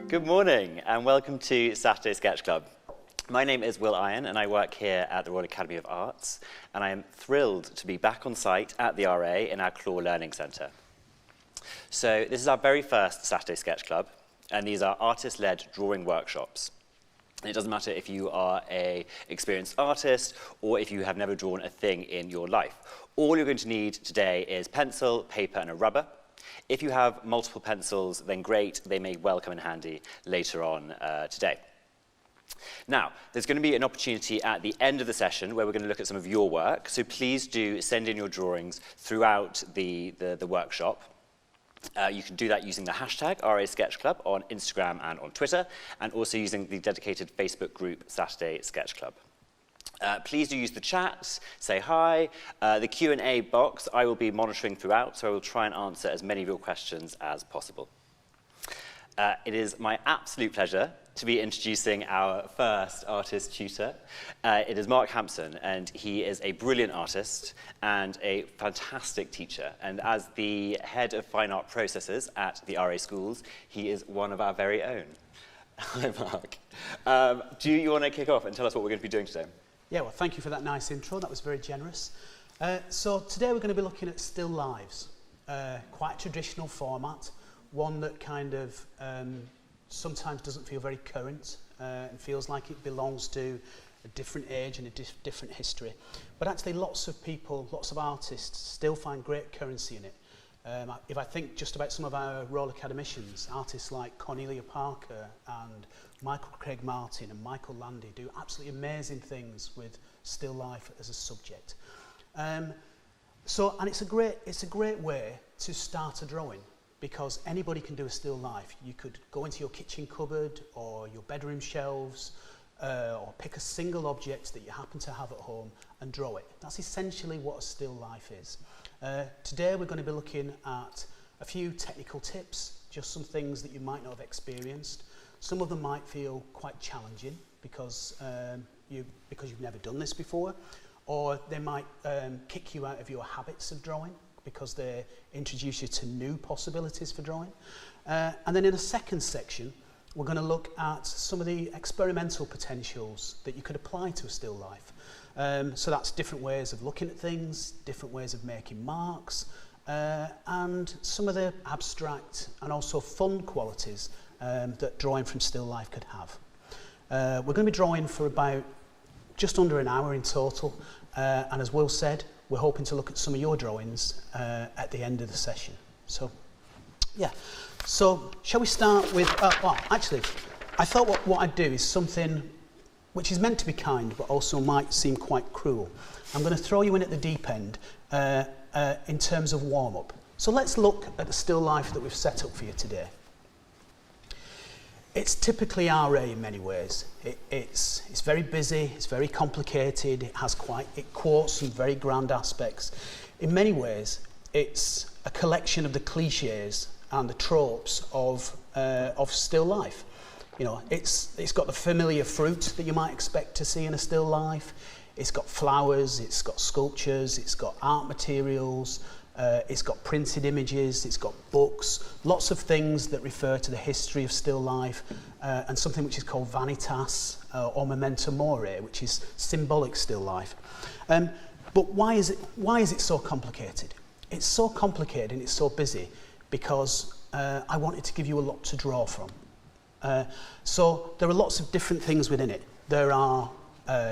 Good morning and welcome to Saturday Sketch Club. My name is Will Iron and I work here at the Royal Academy of Arts, and I am thrilled to be back on site at the RA in our Claw Learning Centre. So this is our very first Saturday Sketch Club, and these are artist-led drawing workshops. And it doesn't matter if you are an experienced artist or if you have never drawn a thing in your life. All you're going to need today is pencil, paper and a rubber. If you have multiple pencils, then great, they may well come in handy later on today. Now, there's going to be an opportunity at the end of the session where we're going to look at some of your work, so please do send in your drawings throughout the workshop. You can do that using the hashtag RA Sketch Club on Instagram and on Twitter, and also using the dedicated Facebook group Saturday Sketch Club. Please do use the chat, say hi. The Q&A box I will be monitoring throughout, so I will try and answer as many of your questions as possible. It is my absolute pleasure to be introducing our first artist tutor. It is Mark Hampson, and he is a brilliant artist and a fantastic teacher. And as the head of fine art processes at the RA schools, he is one of our very own. Hi, Mark. Do you want to kick off and tell us what we're going to be doing today? Yeah, well, thank you for that nice intro. That was very generous. So today we're going to be looking at still lives. Quite a traditional format, one that kind of sometimes doesn't feel very current and feels like it belongs to a different age and a different history. But actually lots of people, lots of artists still find great currency in it. If I think just about some of our Royal Academicians, artists like Cornelia Parker and Michael Craig Martin and Michael Landy do absolutely amazing things with still life as a subject. And it's a great way to start a drawing, because anybody can do a still life. You could go into your kitchen cupboard or your bedroom shelves or pick a single object that you happen to have at home and draw it. That's essentially what a still life is. Today we're going to be looking at a few technical tips, just some things that you might not have experienced. Some of them might feel quite challenging because you've never done this before, or they might kick you out of your habits of drawing because they introduce you to new possibilities for drawing. And then in a second section, we're going to look at some of the experimental potentials that you could apply to a still life. So that's different ways of looking at things, different ways of making marks, and some of the abstract and also fun qualities that drawing from still life could have. We're going to be drawing for about just under an hour in total, and as Will said, we're hoping to look at some of your drawings at the end of the session. So, yeah. So, shall we start with... actually, I thought what I'd do is something which is meant to be kind, but also might seem quite cruel. I'm going to throw you in at the deep end in terms of warm-up. So let's look at the still life that we've set up for you today. It's typically RA in many ways. It's very busy, it's very complicated, it quotes some very grand aspects. In many ways, it's a collection of the cliches and the tropes of still life. You know, it's got the familiar fruit that you might expect to see in a still life. It's got flowers, it's got sculptures, it's got art materials, it's got printed images, it's got books, lots of things that refer to the history of still life, and something which is called vanitas or memento mori, which is symbolic still life. But why is it so complicated? It's so complicated and it's so busy because I wanted to give you a lot to draw from. So there are lots of different things within it. There are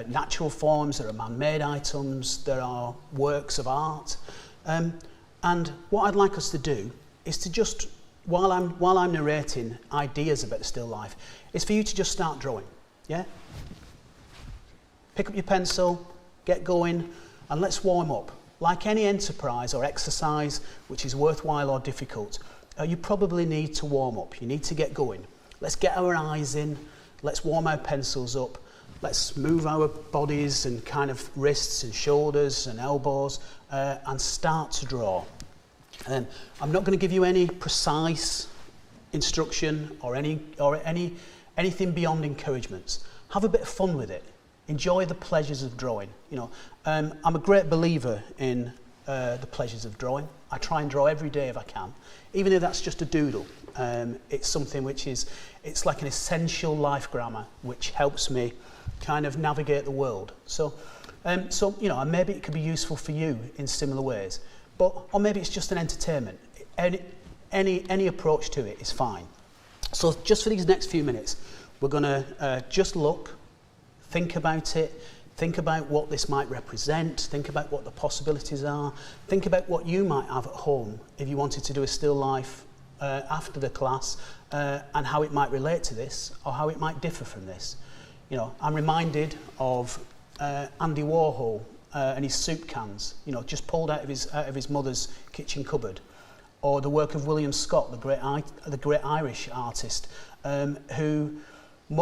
natural forms, there are man-made items, there are works of art. And what I'd like us to do is to just, while I'm narrating ideas about the still life, is for you to just start drawing, yeah? Pick up your pencil, get going, and let's warm up. Like any enterprise or exercise which is worthwhile or difficult, you probably need to warm up, you need to get going. Let's get our eyes in, let's warm our pencils up, let's move our bodies and kind of wrists and shoulders and elbows and start to draw. I'm not going to give you any precise instruction or anything beyond encouragements. Have a bit of fun with it. Enjoy the pleasures of drawing. You know, I'm a great believer in the pleasures of drawing. I try and draw every day if I can, even if that's just a doodle. It's something which it's like an essential life grammar which helps me kind of navigate the world. So you know, and maybe it could be useful for you in similar ways, or maybe it's just an entertainment. Any approach to it is fine. So just for these next few minutes, we're going to just look, think about it, think about what this might represent, think about what the possibilities are, think about what you might have at home if you wanted to do a still life after the class, and how it might relate to this or how it might differ from this. You know, I'm reminded of Andy Warhol and his soup cans, you know, just pulled out of his mother's kitchen cupboard, or the work of William Scott, the great Irish artist, who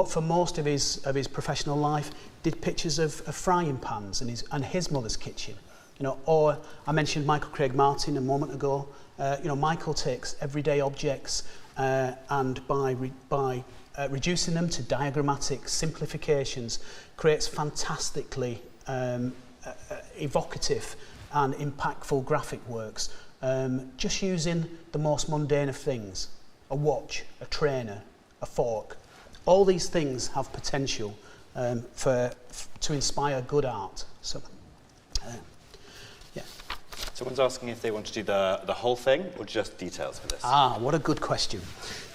for most of his professional life did pictures of frying pans and his mother's kitchen. You know, or I mentioned Michael Craig Martin a moment ago. You know, Michael takes everyday objects and by reducing them to diagrammatic simplifications, creates fantastically evocative and impactful graphic works, just using the most mundane of things: a watch, a trainer, a fork. All these things have potential to inspire good art. So, yeah. Someone's asking if they want to do the whole thing or just details for this. Ah, what a good question.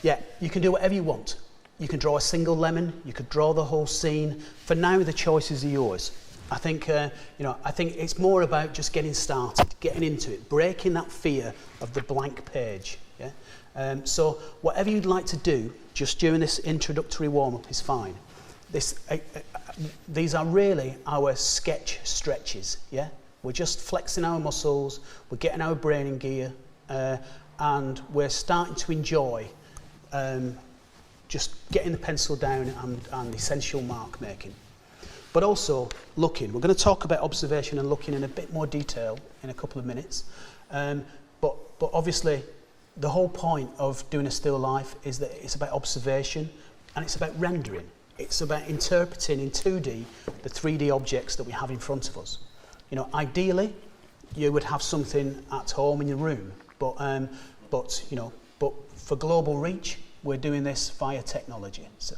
Yeah, you can do whatever you want. You can draw a single lemon, you could draw the whole scene. For now, the choices are yours. I think, you know, I think it's more about just getting started, getting into it, breaking that fear of the blank page. Yeah. So whatever you'd like to do, just during this introductory warm-up is fine. These are really our sketch stretches. Yeah. We're just flexing our muscles, we're getting our brain in gear, and we're starting to enjoy just getting the pencil down and essential mark making. But also looking. We're going to talk about observation and looking in a bit more detail in a couple of minutes. But obviously, the whole point of doing a still life is that it's about observation and it's about rendering. It's about interpreting in 2D the 3D objects that we have in front of us. You know, ideally, you would have something at home in your room, but for global reach, we're doing this via technology. So,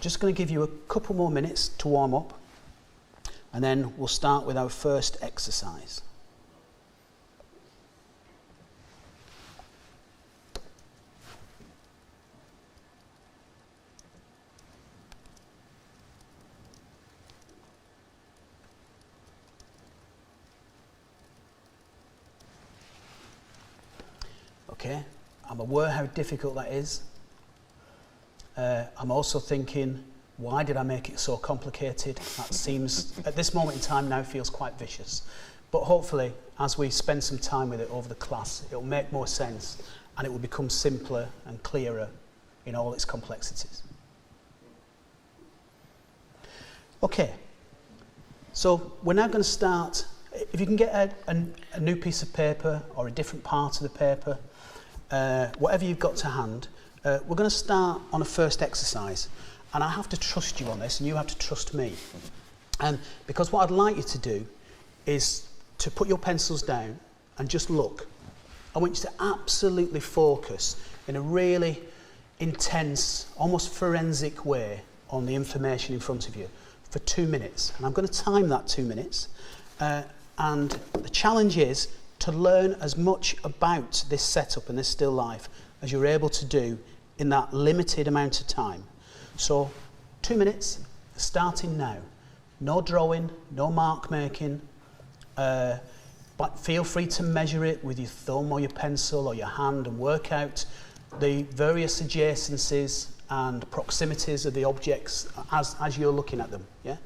just going to give you a couple more minutes to warm up, and then we'll start with our first exercise. Okay, I'm aware how difficult that is. I'm also thinking, why did I make it so complicated? That seems, at this moment in time now, feels quite vicious. But hopefully, as we spend some time with it over the class, it will make more sense and it will become simpler and clearer in all its complexities. Okay, so we're now going to start. If you can get a new piece of paper or a different part of the paper, whatever you've got to hand, we're going to start on a first exercise, and I have to trust you on this and you have to trust me, because what I'd like you to do is to put your pencils down and just look. I want you to absolutely focus in a really intense, almost forensic way on the information in front of you for 2 minutes, and I'm going to time that 2 minutes, and the challenge is to learn as much about this setup and this still life as you're able to do in that limited amount of time. So 2 minutes, starting now. No drawing, no mark making, but feel free to measure it with your thumb or your pencil or your hand and work out the various adjacencies and proximities of the objects as you're looking at them. Yeah?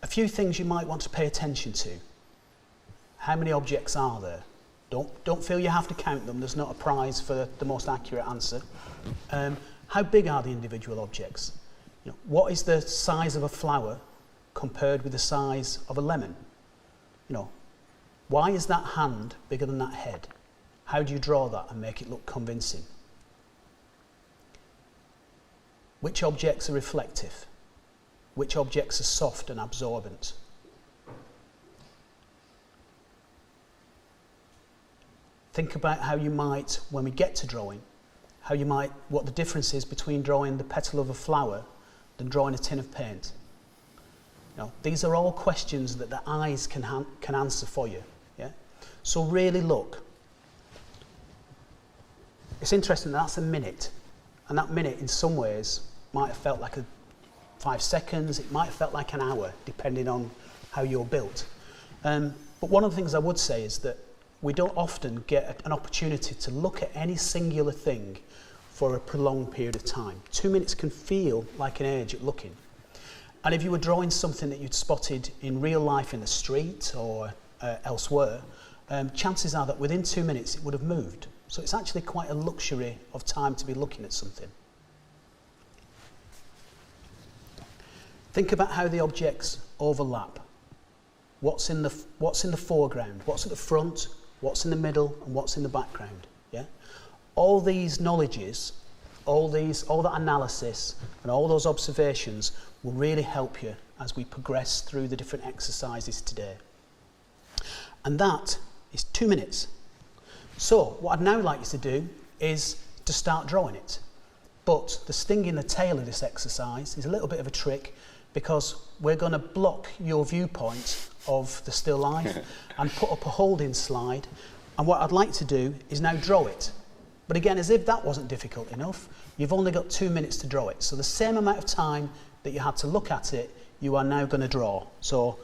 A few things you might want to pay attention to. How many objects are there? Don't feel you have to count them. There's not a prize for the most accurate answer. How big are the individual objects? You know, what is the size of a flower compared with the size of a lemon? You know, why is that hand bigger than that head? How do you draw that and make it look convincing? Which objects are reflective? which objects are soft and absorbent. Think about how you might, when we get to drawing, what the difference is between drawing the petal of a flower than drawing a tin of paint. Now, these are all questions that the eyes can answer for you. Yeah? So really look. It's interesting, that's a minute. And that minute, in some ways, might have felt like 5 seconds. It might have felt like an hour, depending on how you're built. But one of the things I would say is that we don't often get an opportunity to look at any singular thing for a prolonged period of time. 2 minutes can feel like an age at looking. And if you were drawing something that you'd spotted in real life in the street or elsewhere, chances are that within 2 minutes it would have moved. So it's actually quite a luxury of time to be looking at something. Think about how the objects overlap. What's in the foreground? What's at the front? What's in the middle? And what's in the background? Yeah? All these knowledges, all that analysis and all those observations will really help you as we progress through the different exercises today. And that is 2 minutes. So what I'd now like you to do is to start drawing it. But the sting in the tail of this exercise is a little bit of a trick, because we're going to block your viewpoint of the still life and put up a holding slide. And what I'd like to do is now draw it. But again, as if that wasn't difficult enough, you've only got 2 minutes to draw it. So the same amount of time that you had to look at it, you are now going to draw. So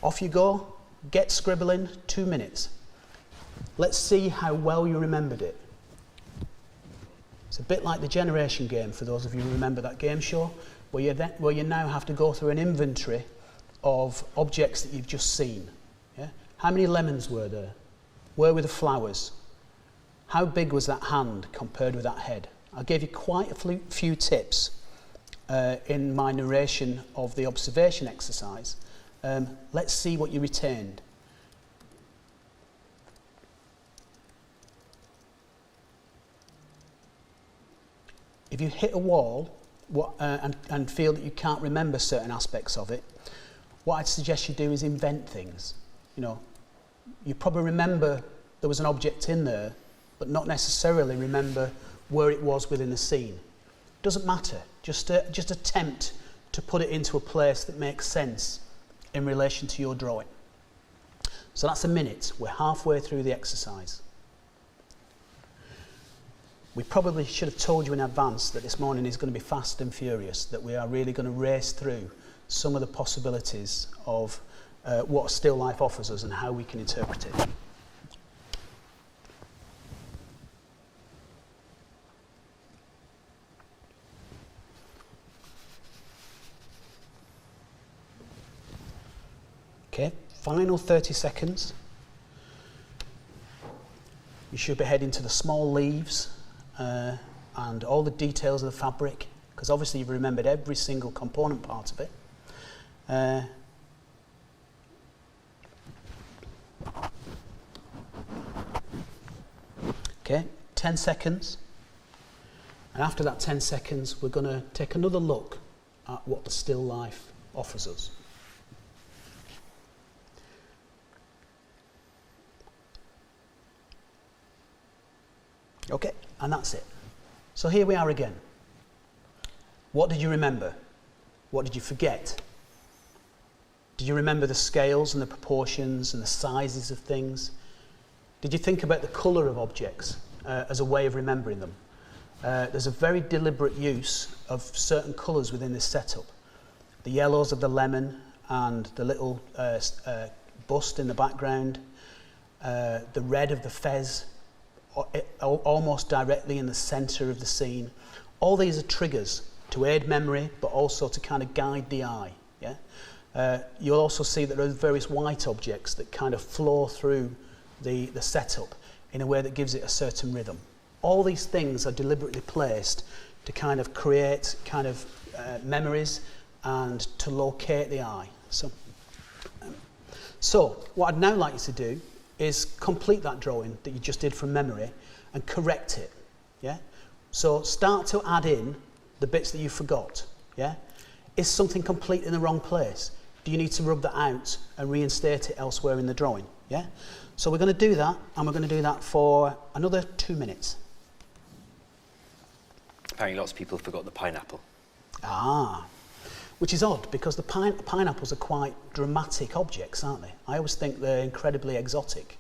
off you go, get scribbling, 2 minutes. Let's see how well you remembered it. It's a bit like the Generation game, for those of you who remember that game show, where you now have to go through an inventory of objects that you've just seen. Yeah? How many lemons were there? Where were the flowers? How big was that hand compared with that head? I gave you quite a few tips in my narration of the observation exercise. Let's see what you retained. If you hit a wall and feel that you can't remember certain aspects of it, what I'd suggest you do is invent things. You know, you probably remember there was an object in there, but not necessarily remember where it was within the scene. Doesn't matter. Just attempt to put it into a place that makes sense in relation to your drawing. So that's a minute. We're halfway through the exercise. We probably should have told you in advance that this morning is going to be fast and furious, that we are really going to race through some of the possibilities of what still life offers us and how we can interpret it. Okay, final 30 seconds. You should be heading to the small leaves and all the details of the fabric, because obviously you've remembered every single component part of it. Okay, 10 seconds. And after that 10 seconds, we're going to take another look at what the still life offers us. Okay, and that's it. So here we are again. What did you remember? What did you forget? Did you remember the scales and the proportions and the sizes of things? Did you think about the colour of objects as a way of remembering them? There's a very deliberate use of certain colours within this setup. The yellows of the lemon and the little bust in the background, the red of the fez, almost directly in the centre of the scene. All these are triggers to aid memory, but also to kind of guide the eye. Yeah? You'll also see that there are various white objects that kind of flow through the setup in a way that gives it a certain rhythm. All these things are deliberately placed to kind of create kind of memories and to locate the eye. So what I'd now like you to do is complete that drawing that you just did from memory and correct it. Yeah? So start to add in the bits that you forgot. Yeah? Is something complete in the wrong place? Do you need to rub that out and reinstate it elsewhere in the drawing? Yeah? So we're going to do that, and we're going to do that for another 2 minutes. Apparently lots of people forgot the pineapple. Ah, which is odd, because the pineapples are quite dramatic objects, aren't they? I always think they're incredibly exotic.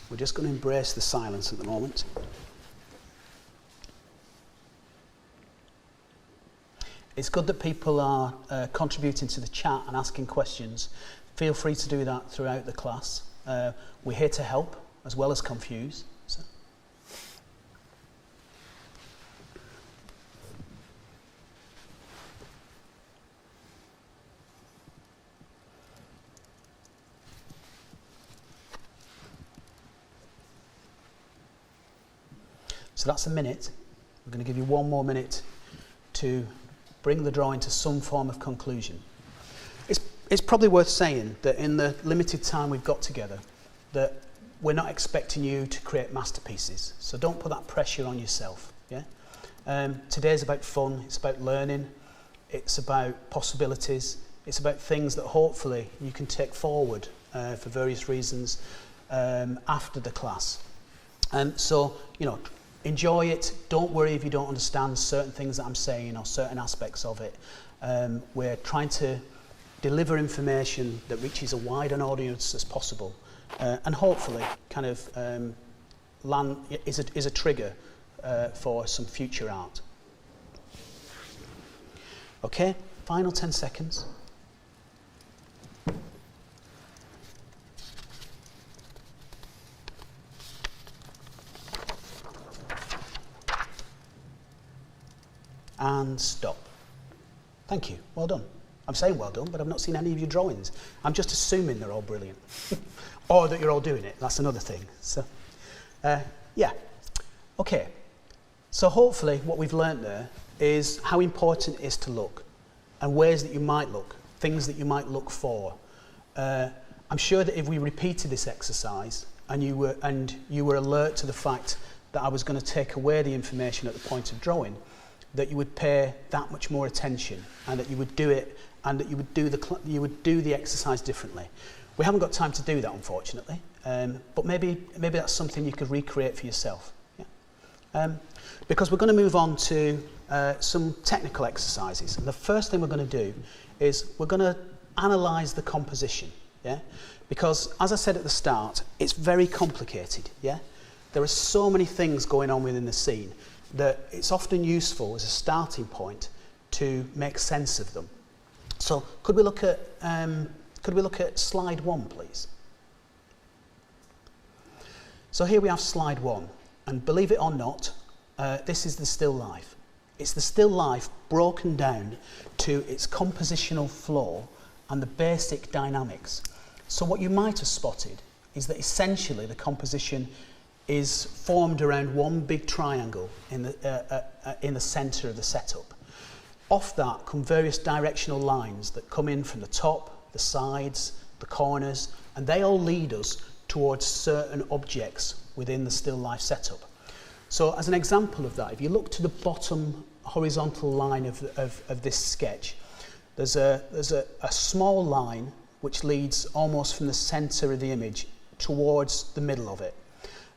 We're just going to embrace the silence at the moment. It's good that people are contributing to the chat and asking questions. Feel free to do that throughout the class. We're here to help as well as confuse. So that's a minute. We're going to give you 1 more minute to bring the drawing to some form of conclusion. It's probably worth saying that in the limited time we've got together, that we're not expecting you to create masterpieces. So don't put that pressure on yourself. Yeah? Today's about fun, it's about learning, it's about possibilities, it's about things that hopefully you can take forward for various reasons after the class. So, you know, enjoy it. Don't worry if you don't understand certain things that I'm saying or certain aspects of it. We're trying to deliver information that reaches a wide an audience as possible, and hopefully kind of is a trigger for some future art. Okay, final 10 seconds. And stop. Thank you. Well done. I'm saying well done, but I've not seen any of your drawings. I'm just assuming they're all brilliant. Or that you're all doing it. That's another thing. So, yeah. Okay. So hopefully what we've learnt there is how important it is to look, and ways that you might look, things that you might look for. I'm sure that if we repeated this exercise and you were alert to the fact that I was going to take away the information at the point of drawing, that you would pay that much more attention, and that you would do it, and that you would do the exercise differently. We haven't got time to do that, unfortunately, but maybe that's something you could recreate for yourself. Yeah? Because we're going to move on to some technical exercises. And the first thing we're going to do is we're going to analyse the composition. Yeah? Because, as I said at the start, it's very complicated. Yeah? There are so many things going on within the scene that it's often useful as a starting point to make sense of them. So could we look at slide 1, please? So here we have slide 1, and believe it or not, this is the still life. It's the still life broken down to its compositional flow and the basic dynamics. So what you might have spotted is that essentially the composition is formed around one big triangle in the centre of the setup. Off that come various directional lines that come in from the top, the sides, the corners, and they all lead us towards certain objects within the still life setup. So as an example of that, if you look to the bottom horizontal line of this sketch, there's a small line which leads almost from the centre of the image towards the middle of it.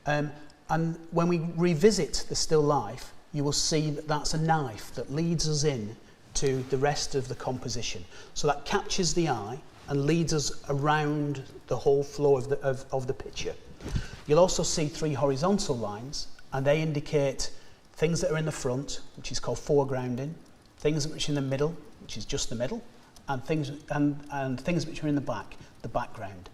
And when we revisit the still life, you will see that that's a knife that leads us in to the rest of the composition. So that captures the eye and leads us around the whole flow of the picture. You'll also see 3 horizontal lines, and they indicate things that are in the front, which is called foregrounding, things which are in the middle, which is just the middle, and things which are in the back, the background.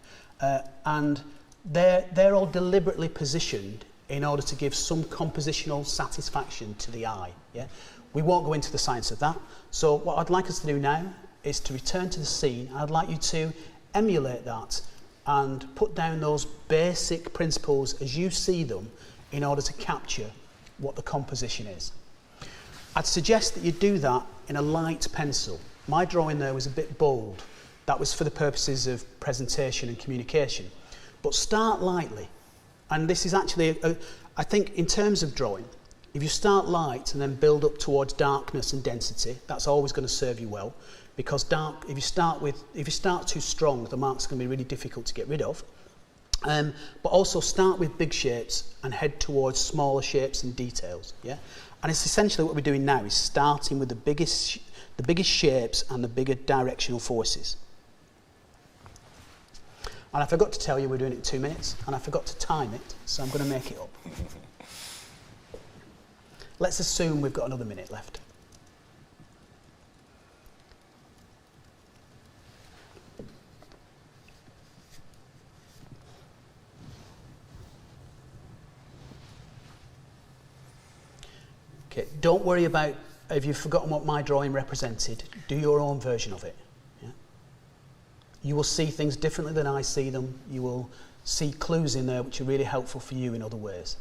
And they're all deliberately positioned in order to give some compositional satisfaction to the eye. Yeah? We won't go into the science of that. So what I'd like us to do now is to return to the scene. I'd like you to emulate that and put down those basic principles as you see them in order to capture what the composition is. I'd suggest that you do that in a light pencil. My drawing there was a bit bold. That was for the purposes of presentation and communication. But start lightly. And this is actually, I think in terms of drawing, if you start light and then build up towards darkness and density, that's always going to serve you well. Because if you start too strong, the marks are going to be really difficult to get rid of. But also start with big shapes and head towards smaller shapes and details. Yeah, and it's essentially what we're doing now is starting with the biggest shapes and the bigger directional forces. And I forgot to tell you we're doing it in 2 minutes, and I forgot to time it, so I'm going to make it up. Let's assume we've got another minute left. Okay, don't worry about if you've forgotten what my drawing represented. Do your own version of it. Yeah? You will see things differently than I see them. You will see clues in there which are really helpful for you in other ways.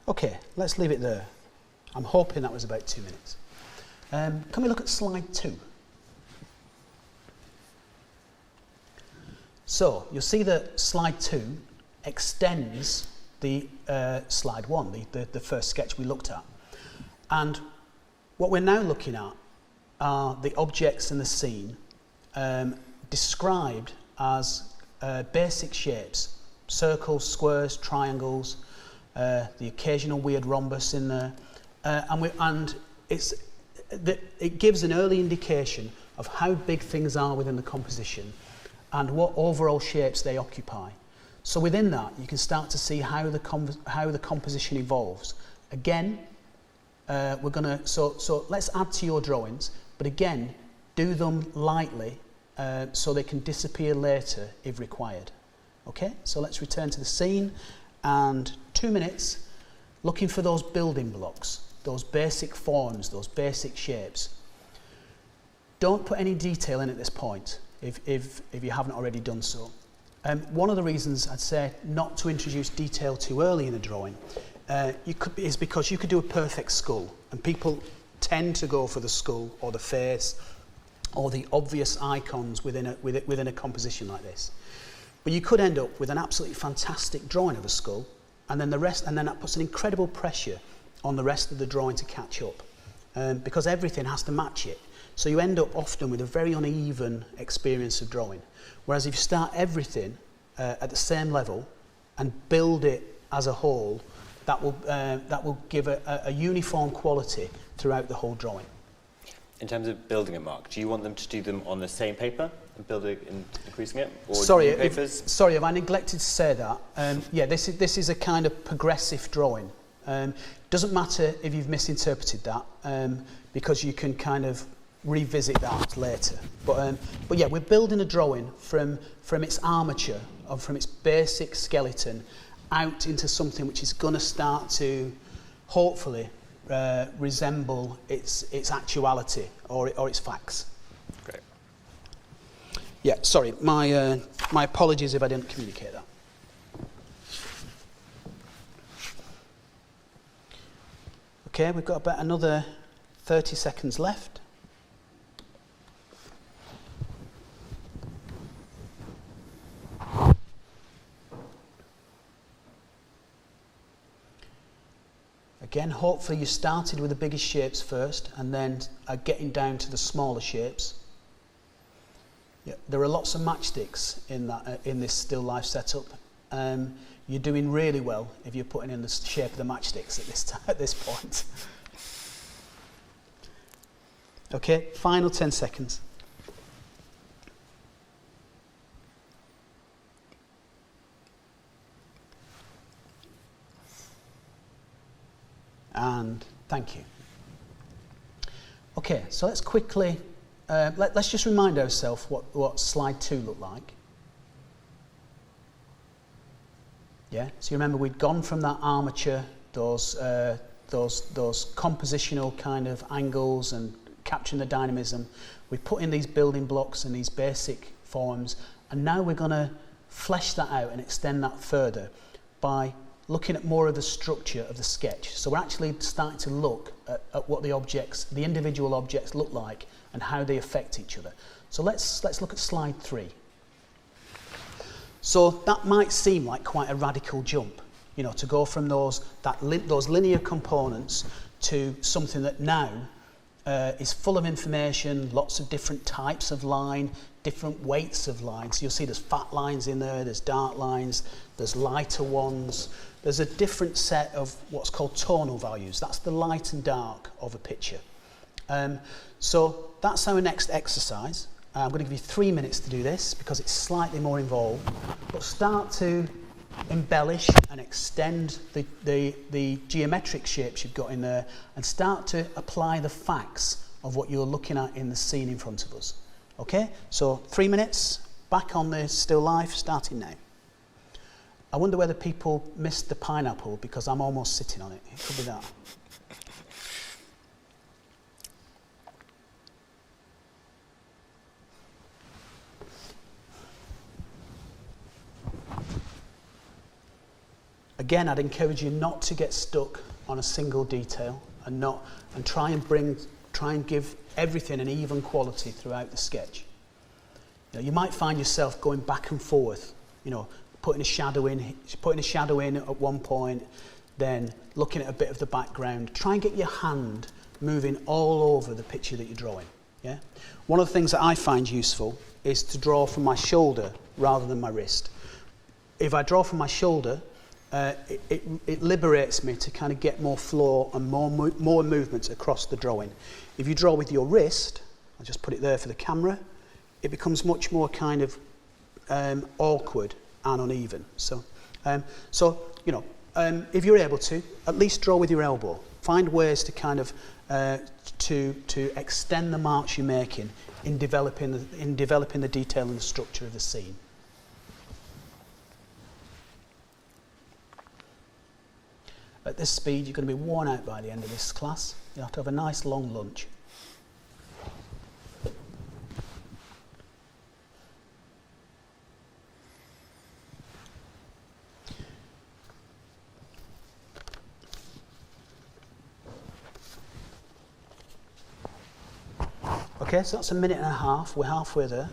Okay, let's leave it there. I'm hoping that was about 2 minutes. Can we look at slide 2? So, you'll see that slide 2 extends the slide 1, the first sketch we looked at. And what we're now looking at are the objects in the scene described as basic shapes, circles, squares, triangles, the occasional weird rhombus in there, and it gives an early indication of how big things are within the composition and what overall shapes they occupy. So within that, you can start to see how the composition evolves. Again, we're gonna so let's add to your drawings, but again, do them lightly so they can disappear later if required. Okay, so let's return to the scene. And 2 minutes looking for those building blocks, those basic forms, those basic shapes. Don't put any detail in at this point if you haven't already done so. One of the reasons I'd say not to introduce detail too early in a drawing is because you could do a perfect skull, and people tend to go for the skull or the face or the obvious icons within a composition like this. But you could end up with an absolutely fantastic drawing of a skull, and then that puts an incredible pressure on the rest of the drawing to catch up, because everything has to match it. So you end up often with a very uneven experience of drawing. Whereas if you start everything at the same level and build it as a whole, that will give a uniform quality throughout the whole drawing. In terms of building it, Mark, do you want them to do them on the same paper and build it and increasing it, or sorry, new papers? Sorry, if I neglected to say that. Yeah, this is a kind of progressive drawing. Doesn't matter if you've misinterpreted that, because you can kind of revisit that later. But yeah, we're building a drawing from its armature, or from its basic skeleton, out into something which is going to start to, hopefully, resemble its actuality or its facts. Great. Yeah, sorry, my apologies if I didn't communicate that. Okay, we've got about another 30 seconds left. Again, hopefully you started with the biggest shapes first and then are getting down to the smaller shapes. Yeah, there are lots of matchsticks in this still life setup. You're doing really well if you're putting in the shape of the matchsticks at this point. Okay, final 10 seconds. And thank you. Okay, so let's quickly, let's just remind ourselves what slide 2 looked like. Yeah, so you remember we'd gone from that armature, those compositional kind of angles and capturing the dynamism. We put in these building blocks and these basic forms, and now we're going to flesh that out and extend that further by looking at more of the structure of the sketch. So we're actually starting to look at what the individual objects look like and how they affect each other. So let's look at slide 3. So that might seem like quite a radical jump, you know, to go from those linear components to something that now is full of information, lots of different types of line, different weights of lines. So you'll see there's fat lines in there, there's dark lines, there's lighter ones. There's a different set of what's called tonal values. That's the light and dark of a picture. So that's our next exercise. I'm going to give you 3 minutes to do this because it's slightly more involved. But start to embellish and extend the geometric shapes you've got in there and start to apply the facts of what you're looking at in the scene in front of us. Okay, so 3 minutes, back on the still life, starting now. I wonder whether people missed the pineapple because I'm almost sitting on it. It could be that. Again, I'd encourage you not to get stuck on a single detail and try and give everything an even quality throughout the sketch. You know, you might find yourself going back and forth, you know, putting a shadow in at one point, then looking at a bit of the background. Try and get your hand moving all over the picture that you're drawing. Yeah? One of the things that I find useful is to draw from my shoulder rather than my wrist. If I draw from my shoulder, it liberates me to kind of get more flow and more movement across the drawing. If you draw with your wrist, I'll just put it there for the camera, it becomes much more kind of awkward and uneven. So you know, if you're able to, at least draw with your elbow. Find ways to kind of to extend the marks you're making in developing the detail and the structure of the scene. At this speed, you're going to be worn out by the end of this class. You'll have to have a nice long lunch. Okay, so that's a minute and a half. We're halfway there.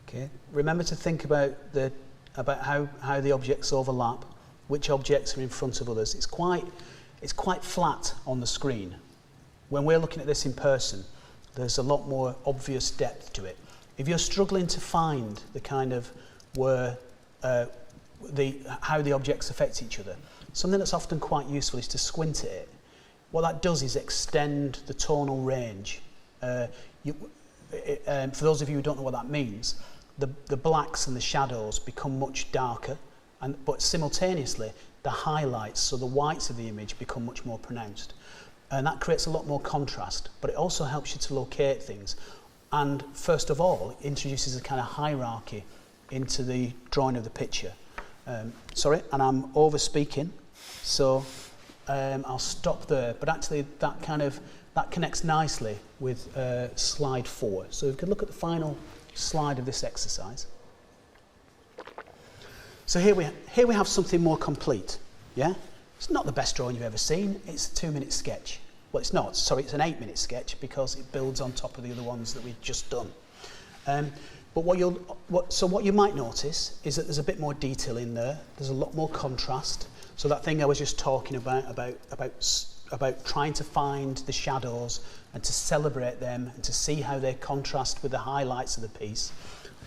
Okay. Remember to think about how the objects overlap, which objects are in front of others. It's quite flat on the screen. When we're looking at this in person, there's a lot more obvious depth to it. If you're struggling to find the kind of how the objects affect each other, something that's often quite useful is to squint at it. What that does is extend the tonal range. For those of you who don't know what that means, the blacks and the shadows become much darker, but simultaneously the highlights, so the whites of the image, become much more pronounced. And that creates a lot more contrast, but it also helps you to locate things. And first of all, it introduces a kind of hierarchy into the drawing of the picture. Sorry, and I'm over speaking, so I'll stop there, but actually that connects nicely with slide 4. So if we could look at the final slide of this exercise. So here we have something more complete, yeah? It's not the best drawing you've ever seen, it's a 2-minute sketch. Well, it's not, sorry, it's an 8-minute sketch because it builds on top of the other ones that we've just done. But what you might notice is that there's a bit more detail in there, there's a lot more contrast. So that thing I was just talking about trying to find the shadows and to celebrate them and to see how they contrast with the highlights of the piece,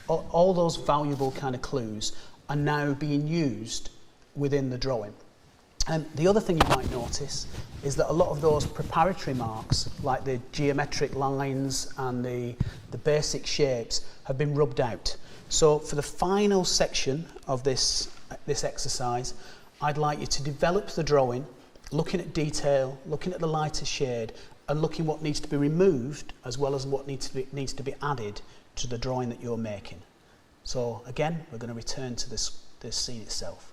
all those valuable kind of clues are now being used within the drawing. And the other thing you might notice is that a lot of those preparatory marks, like the geometric lines and the basic shapes, have been rubbed out. So for the final section of this exercise, I'd like you to develop the drawing, looking at detail, looking at the lighter shade, and looking what needs to be removed as well as what needs to be added to the drawing that you're making. So again, we're going to return to this scene itself.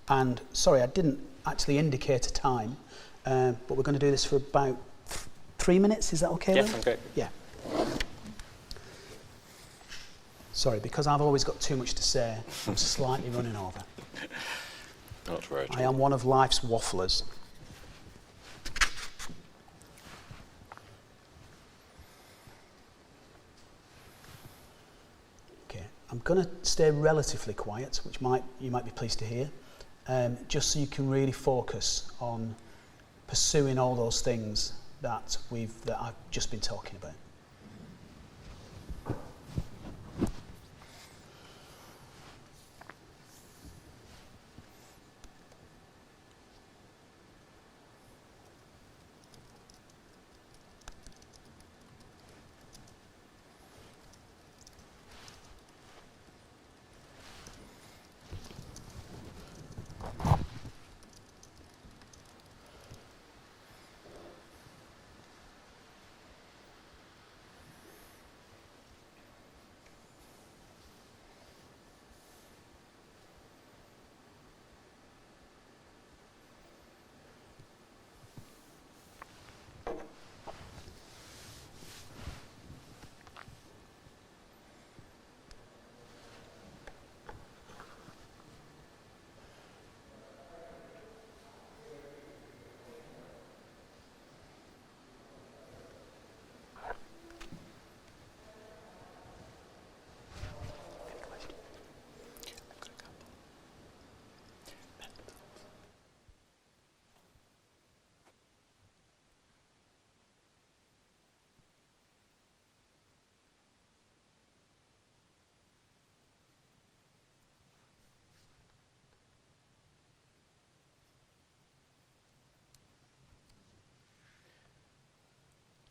And sorry, I didn't actually indicate a time, but we're going to do this for about 3 minutes. Is that okay? Yes, I'm good. Yeah. Sorry, because I've always got too much to say, I'm slightly running over. Not to worry. I am one of life's wafflers. Okay, I'm going to stay relatively quiet, which you might be pleased to hear, just so you can really focus on pursuing all those things that I've just been talking about.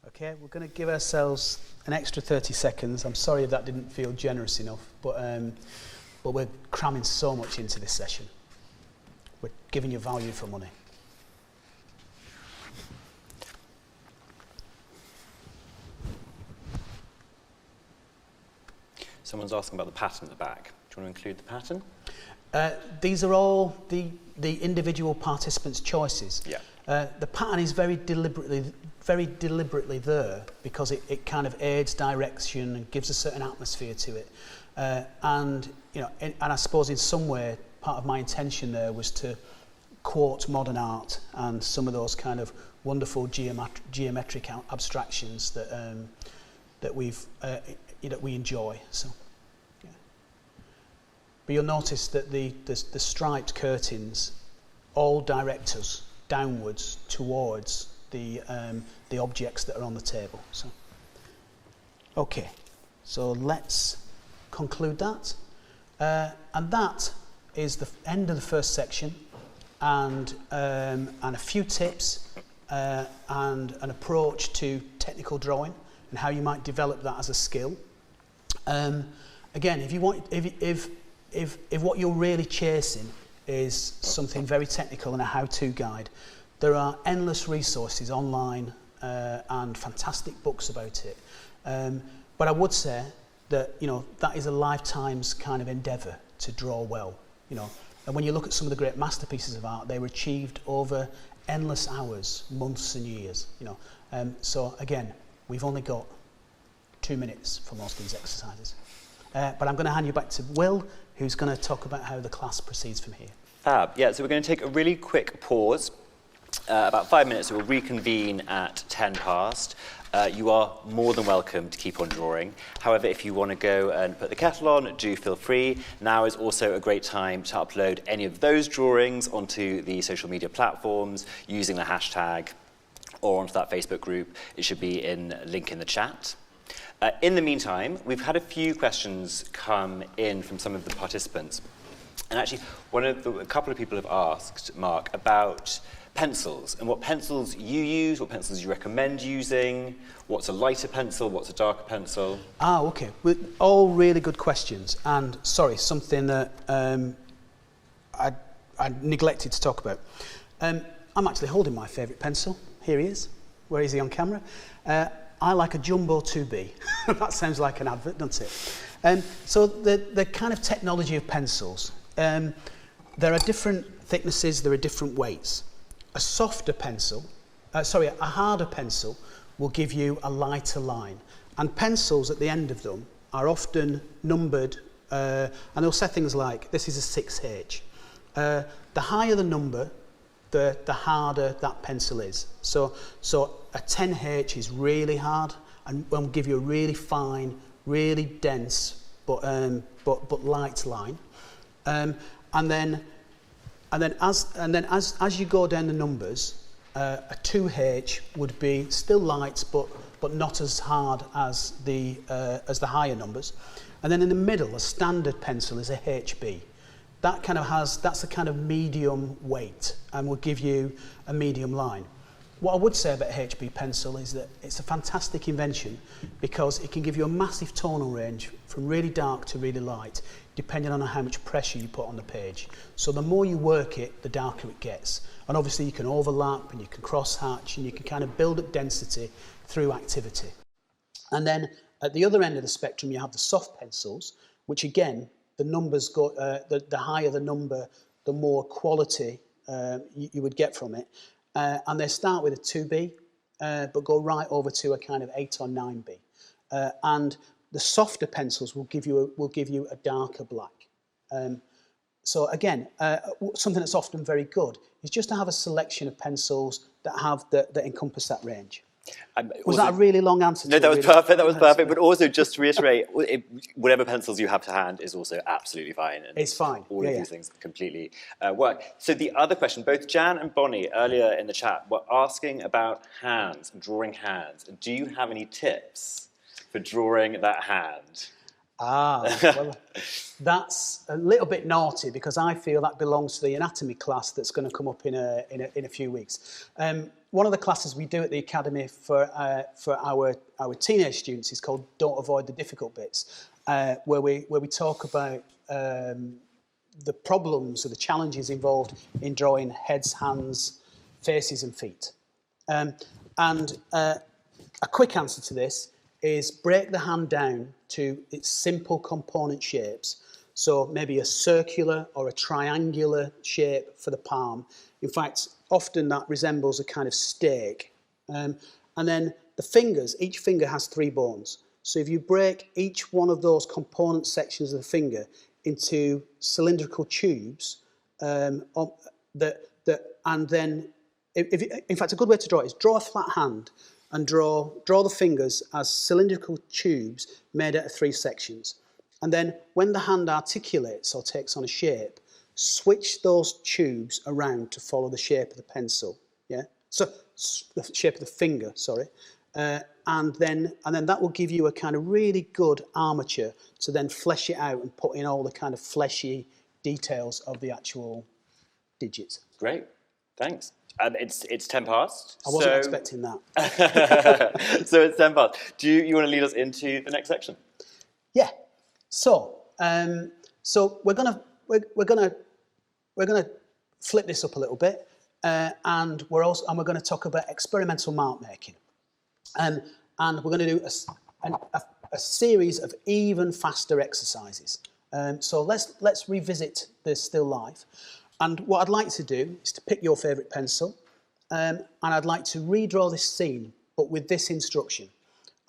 Okay, we're going to give ourselves an extra 30 seconds. I'm sorry if that didn't feel generous enough, but we're cramming so much into this session. We're giving you value for money. Someone's asking about the pattern at the back. Do you want to include the pattern? These are all the individual participants' choices. Yeah. The pattern is very deliberately there because it kind of aids direction and gives a certain atmosphere to it. And I suppose in some way part of my intention there was to quote modern art and some of those kind of wonderful geometric abstractions that we enjoy. So. But you'll notice that the striped curtains all direct us downwards towards the objects that are on the table. So, okay, so let's conclude that. And that is the end of the first section, and a few tips and an approach to technical drawing and how you might develop that as a skill. Again, if what you're really chasing is something very technical and a how-to guide, there are endless resources online and fantastic books about it. But I would say that, you know, that is a lifetime's kind of endeavour to draw well, you know. And when you look at some of the great masterpieces of art, they were achieved over endless hours, months and years, you know. So again, we've only got 2 minutes for most of these exercises. But I'm going to hand you back to Will, who's going to talk about how the class proceeds from here. Fab. Yeah, so we're going to take a really quick pause, about 5 minutes, so we'll reconvene at 10 past. You are more than welcome to keep on drawing. However, if you want to go and put the kettle on, do feel free. Now is also a great time to upload any of those drawings onto the social media platforms using the hashtag or onto that Facebook group. It should be in link in the chat. In the meantime, we've had a few questions come in from some of the participants. And actually, a couple of people have asked, Mark, about pencils and what pencils you use, what pencils you recommend using, what's a lighter pencil, what's a darker pencil. Ah, okay. Well, all really good questions. And sorry, something that I neglected to talk about. I'm actually holding my favourite pencil. Here he is. Where is he on camera? I like a Jumbo 2B. That sounds like an advert, doesn't it? So the kind of technology of pencils, there are different thicknesses, there are different weights. A softer pencil, a harder pencil will give you a lighter line. And pencils at the end of them are often numbered, and they'll say things like, this is a 6H. The higher the number, the harder that pencil is. So a 10H is really hard and will give you a really fine, really dense, but light line. And then as you go down the numbers, a 2H would be still light, but not as hard as the higher numbers. And then in the middle, a standard pencil is a HB. That's a kind of medium weight and will give you a medium line. What I would say about HB pencil is that it's a fantastic invention because it can give you a massive tonal range from really dark to really light, depending on how much pressure you put on the page. So the more you work it, the darker it gets. And obviously you can overlap and you can cross-hatch and you can kind of build up density through activity. And then at the other end of the spectrum, you have the soft pencils, which again, the numbers go, the higher the number, the more quality you would get from it. And they start with a 2B, but go right over to a kind of 8 or 9B. And the softer pencils will give you a darker black. So again, something that's often very good is just to have a selection of pencils that encompass that range. Was that a really long answer? No, that was perfect. That was perfect. But also, just to reiterate, whatever pencils you have to hand is also absolutely fine. And it's fine. All of these things completely work. So the other question, both Jan and Bonnie earlier in the chat were asking about hands, drawing hands. Do you have any tips for drawing that hand? Well, that's a little bit naughty because I feel that belongs to the anatomy class that's going to come up in a few weeks. One of the classes we do at the academy for our teenage students is called "Don't Avoid the Difficult Bits," where we talk about the problems or the challenges involved in drawing heads, hands, faces, and feet. And a quick answer to this is break the hand down to its simple component shapes. So maybe a circular or a triangular shape for the palm. In fact, often that resembles a kind of steak. And then the fingers, each finger has 3 bones. So if you break each one of those component sections of the finger into cylindrical tubes, and then, in fact, a good way to draw it is draw a flat hand and draw the fingers as cylindrical tubes made out of 3 sections. And then when the hand articulates or takes on a shape, switch those tubes around to follow the shape of the pencil. Yeah, so the shape of the finger, sorry. And then that will give you a kind of really good armature to then flesh it out and put in all the kind of fleshy details of the actual digits. Great, thanks. It's 10 past. I wasn't expecting that. So it's 10 past. Do you want to lead us into the next section? Yeah. So we're gonna flip this up a little bit, and we're going to talk about experimental mark making, and we're going to do a series of even faster exercises. So let's revisit the still life. And what I'd like to do is to pick your favourite pencil, and I'd like to redraw this scene, but with this instruction.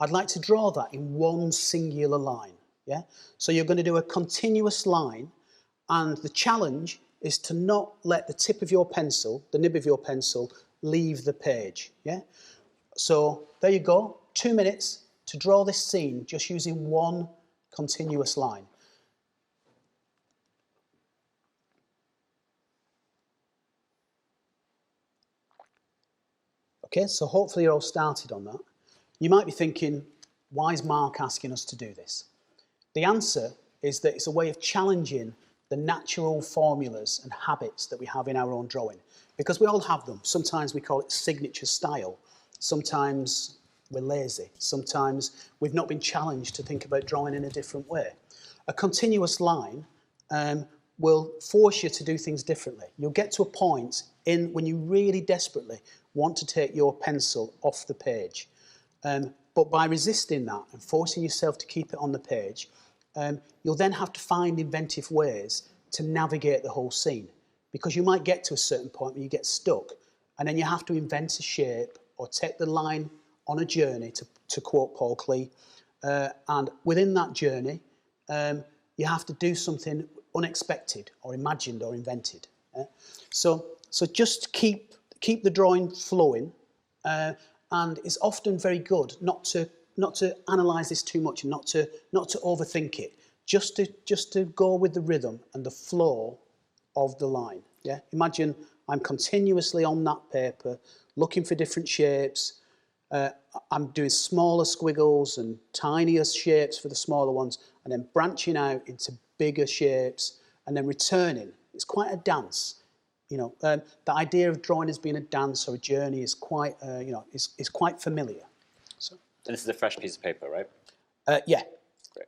I'd like to draw that in one singular line. Yeah. So you're going to do a continuous line, and the challenge is to not let the tip of your pencil, the nib of your pencil, leave the page. Yeah. So there you go. 2 minutes to draw this scene just using one continuous line. Okay, so hopefully you're all started on that. You might be thinking, why is Mark asking us to do this? The answer is that it's a way of challenging the natural formulas and habits that we have in our own drawing, because we all have them. Sometimes we call it signature style. Sometimes we're lazy. Sometimes we've not been challenged to think about drawing in a different way. A continuous line will force you to do things differently. You'll get to a point when you really desperately want to take your pencil off the page. But by resisting that and forcing yourself to keep it on the page, you'll then have to find inventive ways to navigate the whole scene, because you might get to a certain point where you get stuck, and then you have to invent a shape or take the line on a journey, to quote Paul Klee, and within that journey, you have to do something unexpected or imagined or invented. So just keep the drawing flowing, and it's often very good not to analyse this too much and not to overthink it. Just to go with the rhythm and the flow of the line. Yeah. Imagine I'm continuously on that paper, looking for different shapes. I'm doing smaller squiggles and tinier shapes for the smaller ones, and then branching out into bigger shapes, and then returning. It's quite a dance. You know, the idea of drawing as being a dance or a journey is quite, is quite familiar. So. And this is a fresh piece of paper, right? Yeah. Great.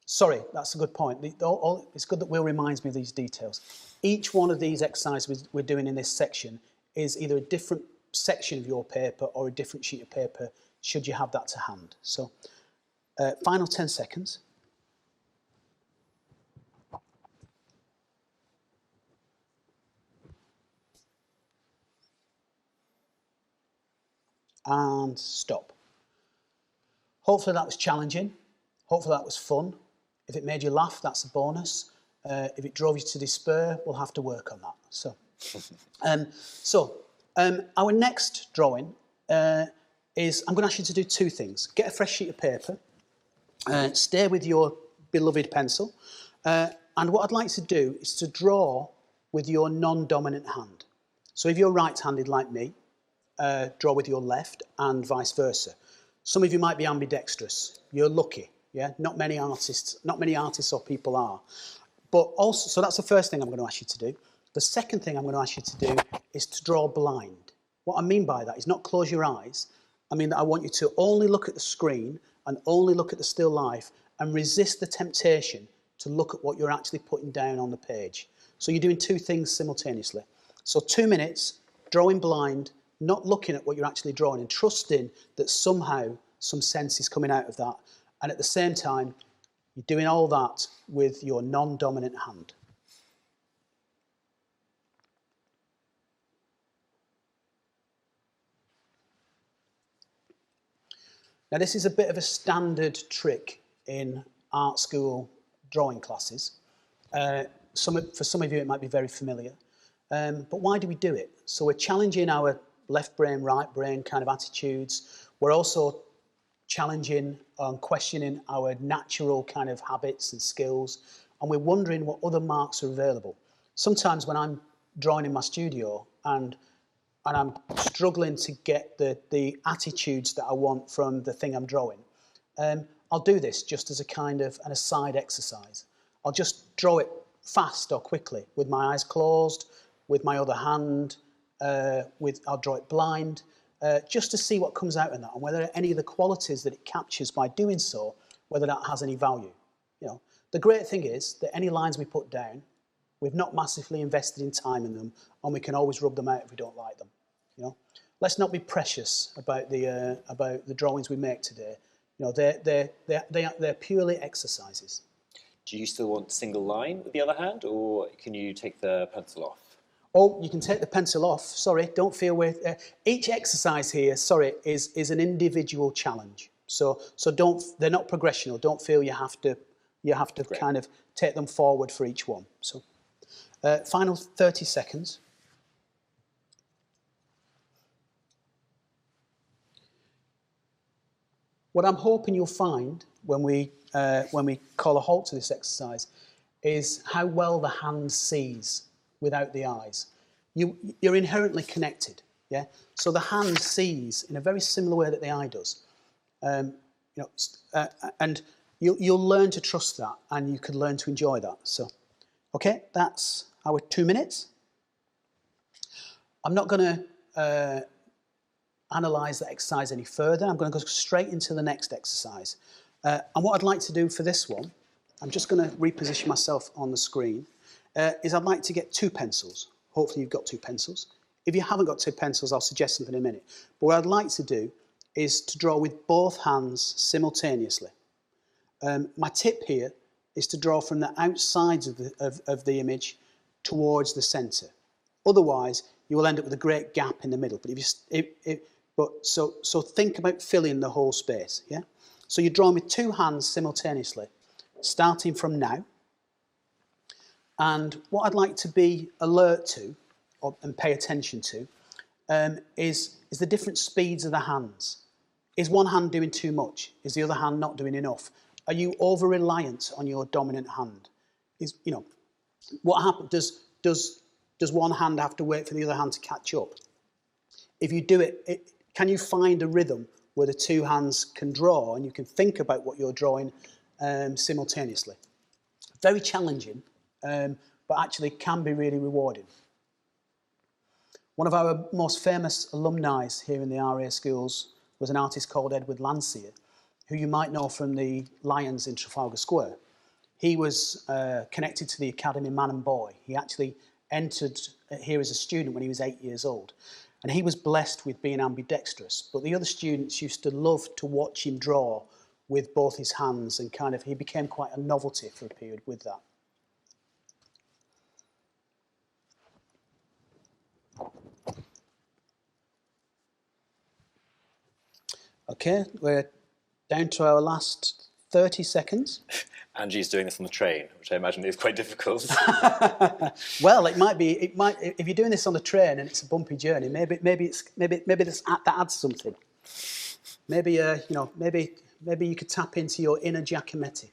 Sorry, that's a good point. It's good that Will reminds me of these details. Each one of these exercises we're doing in this section is either a different section of your paper or a different sheet of paper, should you have that to hand. So, final 10 seconds. And stop. Hopefully that was challenging. Hopefully that was fun. If it made you laugh, that's a bonus. If it drove you to despair, we'll have to work on that. So, our next drawing is, I'm going to ask you to do two things. Get a fresh sheet of paper, stay with your beloved pencil, and what I'd like to do is to draw with your non-dominant hand. So if you're right-handed like me, draw with your left and vice versa. Some of you might be ambidextrous. You're lucky. Yeah, not many artists or people are. But also, so that's the first thing I'm going to ask you to do. The second thing I'm going to ask you to do is to draw blind. What I mean by that is not close your eyes. I mean that I want you to only look at the screen and only look at the still life and resist the temptation to look at what you're actually putting down on the page. So you're doing two things simultaneously. So 2 minutes, drawing blind, not looking at what you're actually drawing and trusting that somehow some sense is coming out of that. And at the same time, you're doing all that with your non-dominant hand. Now, this is a bit of a standard trick in art school drawing classes. For some of you, it might be very familiar. But why do we do it? So we're challenging our left brain, right brain kind of attitudes. We're also challenging and questioning our natural kind of habits and skills. And we're wondering what other marks are available. Sometimes when I'm drawing in my studio and I'm struggling to get the attitudes that I want from the thing I'm drawing, I'll do this just as a kind of an aside exercise. I'll just draw it fast or quickly with my eyes closed, with my other hand, I'll draw it blind, just to see what comes out in that and whether any of the qualities that it captures by doing so, whether that has any value. You know, the great thing is that any lines we put down, we've not massively invested in time in them, and we can always rub them out if we don't like them. You know, let's not be precious about the drawings we make today. You know, they're purely exercises. Do you still want single line with the other hand, or can you take the pencil off? Oh, you can take the pencil off. Sorry, don't feel each exercise here, sorry, is an individual challenge. So they're not progressional. Don't feel you have to Great. kind of take them forward for each one. So final 30 seconds. What I'm hoping you'll find when we call a halt to this exercise is how well the hand sees without the eyes. You're inherently connected, yeah? So the hand sees in a very similar way that the eye does. And you'll learn to trust that, and you can learn to enjoy that. So, okay, that's our 2 minutes. I'm not going to analyse that exercise any further. I'm going to go straight into the next exercise. And what I'd like to do for this one, I'm just going to reposition myself on the screen, is I'd like to get 2 pencils. Hopefully you've got 2 pencils. If you haven't got 2 pencils, I'll suggest something in a minute. But what I'd like to do is to draw with both hands simultaneously. My tip here is to draw from the outsides of the image towards the centre. Otherwise, you will end up with a great gap in the middle. But so think about filling the whole space. Yeah. So you're drawing with 2 hands simultaneously, starting from now. And what I'd like to be alert to, and pay attention to, is the different speeds of the hands. Is one hand doing too much? Is the other hand not doing enough? Are you over-reliant on your dominant hand? What happens? Does one hand have to wait for the other hand to catch up? If you do it, can you find a rhythm where the 2 hands can draw and you can think about what you're drawing simultaneously? Very challenging, but actually can be really rewarding. One of our most famous alumni here in the RA schools was an artist called Edward Landseer, who you might know from the Lions in Trafalgar Square. He was connected to the Academy Man and Boy. He actually entered here as a student when he was 8 years old. And he was blessed with being ambidextrous. But the other students used to love to watch him draw with both his hands, and he became quite a novelty for a period with that. Okay, we're down to our last 30 seconds. Angie's doing this on the train, which I imagine is quite difficult. Well, it might if you're doing this on the train and it's a bumpy journey, maybe that adds something. Maybe you could tap into your inner Giacometti.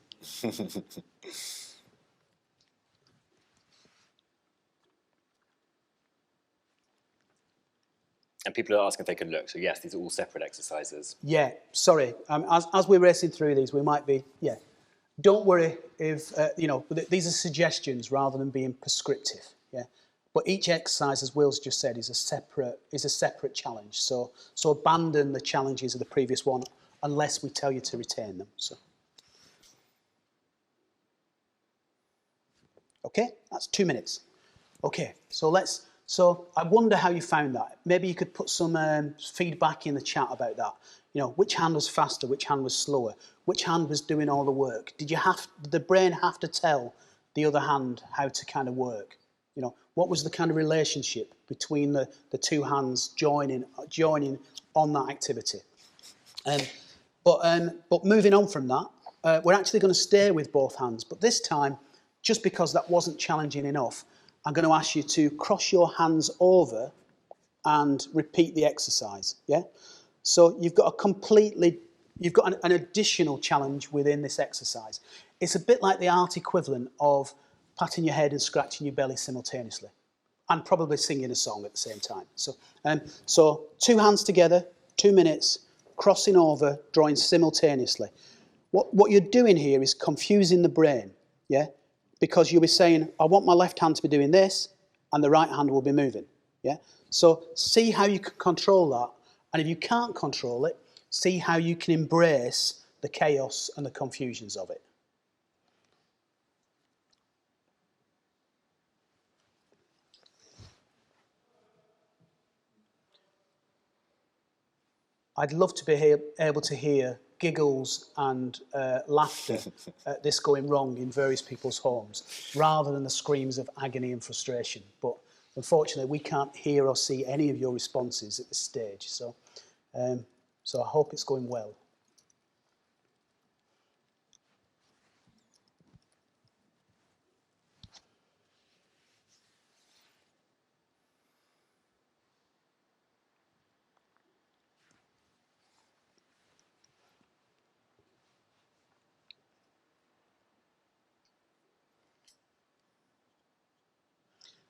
And people are asking if they can look. So yes, these are all separate exercises. Yeah, sorry. As we're racing through these, we might be, yeah. Don't worry if, these are suggestions rather than being prescriptive, yeah. But each exercise, as Will's just said, is a separate challenge. So abandon the challenges of the previous one unless we tell you to retain them. So. Okay, that's 2 minutes. Okay, so I wonder how you found that. Maybe you could put some feedback in the chat about that. Which hand was faster, which hand was slower, which hand was doing all the work? Did the brain have to tell the other hand how to kind of work? What was the kind of relationship between the 2 hands joining on that activity? But moving on from that, we're actually going to stay with both hands, but this time, just because that wasn't challenging enough, I'm going to ask you to cross your hands over and repeat the exercise, yeah? So you've got an additional challenge within this exercise. It's a bit like the art equivalent of patting your head and scratching your belly simultaneously, and probably singing a song at the same time. So 2 hands together, 2 minutes, crossing over, drawing simultaneously. What you're doing here is confusing the brain, yeah? Because you'll be saying, I want my left hand to be doing this, and the right hand will be moving, yeah? So see how you can control that, and if you can't control it, see how you can embrace the chaos and the confusions of it. I'd love to be able to hear giggles and laughter at this going wrong in various people's homes, rather than the screams of agony and frustration. But unfortunately, we can't hear or see any of your responses at this stage. So I hope it's going well.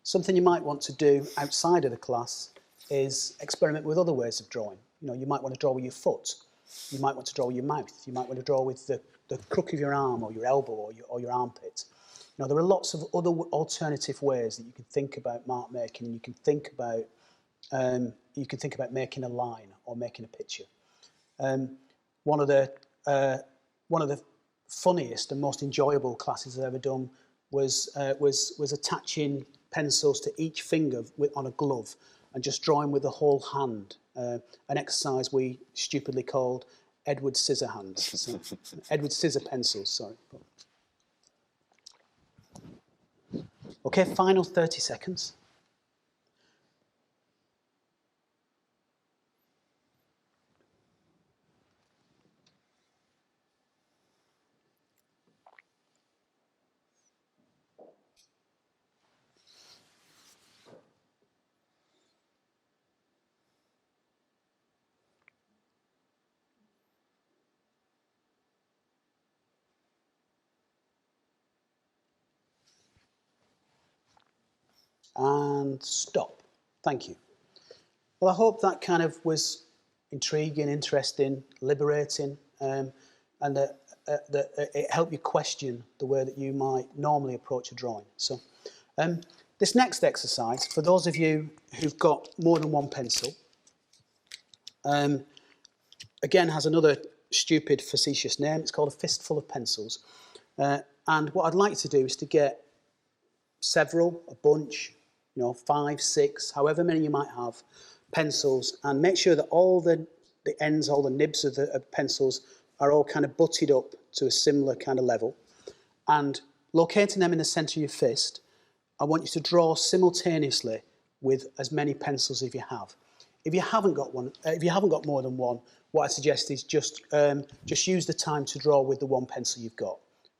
Something you might want to do outside of the class is experiment with other ways of drawing. You know, you might want to draw with your foot. You might want to draw with your mouth. You might want to draw with the crook of your arm or your elbow or your armpit. You know, there are lots of other alternative ways that you can think about mark making, and you can think about making a line or making a picture. One of the funniest and most enjoyable classes I've ever done was attaching pencils to each finger on a glove and just drawing with the whole hand, an exercise we stupidly called Edward Scissorhands. So, Edward Scissor Pencils, sorry. Okay, final 30 seconds. And stop. Thank you. Well, I hope that kind of was intriguing, interesting, liberating, and that it helped you question the way that you might normally approach a drawing. So this next exercise, for those of you who've got more than one pencil, again has another stupid, facetious name. It's called a fistful of pencils. And what I'd like to do is to get several, a bunch, 5, 6, however many you might have, pencils, and make sure that all the ends, all the nibs of the pencils are all kind of butted up to a similar kind of level. And locating them in the centre of your fist, I want you to draw simultaneously with as many pencils as you have. If you haven't got more than one, what I suggest is just use the time to draw with the one pencil you've got,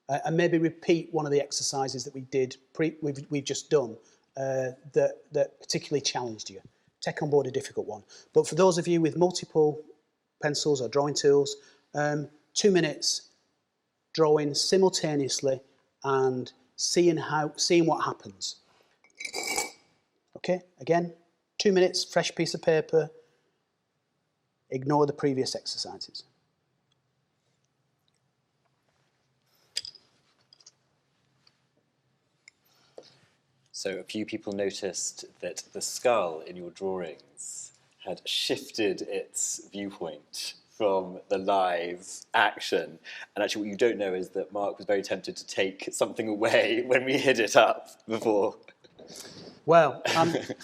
and maybe repeat one of the exercises that we've just done that particularly challenged you. Take on board a difficult one. But for those of you with multiple pencils or drawing tools, 2 minutes drawing simultaneously and seeing what happens. Okay, again, 2 minutes, fresh piece of paper. Ignore the previous exercises. So a few people noticed that the skull in your drawings had shifted its viewpoint from the live action. And actually what you don't know is that Mark was very tempted to take something away when we hid it up before. Well,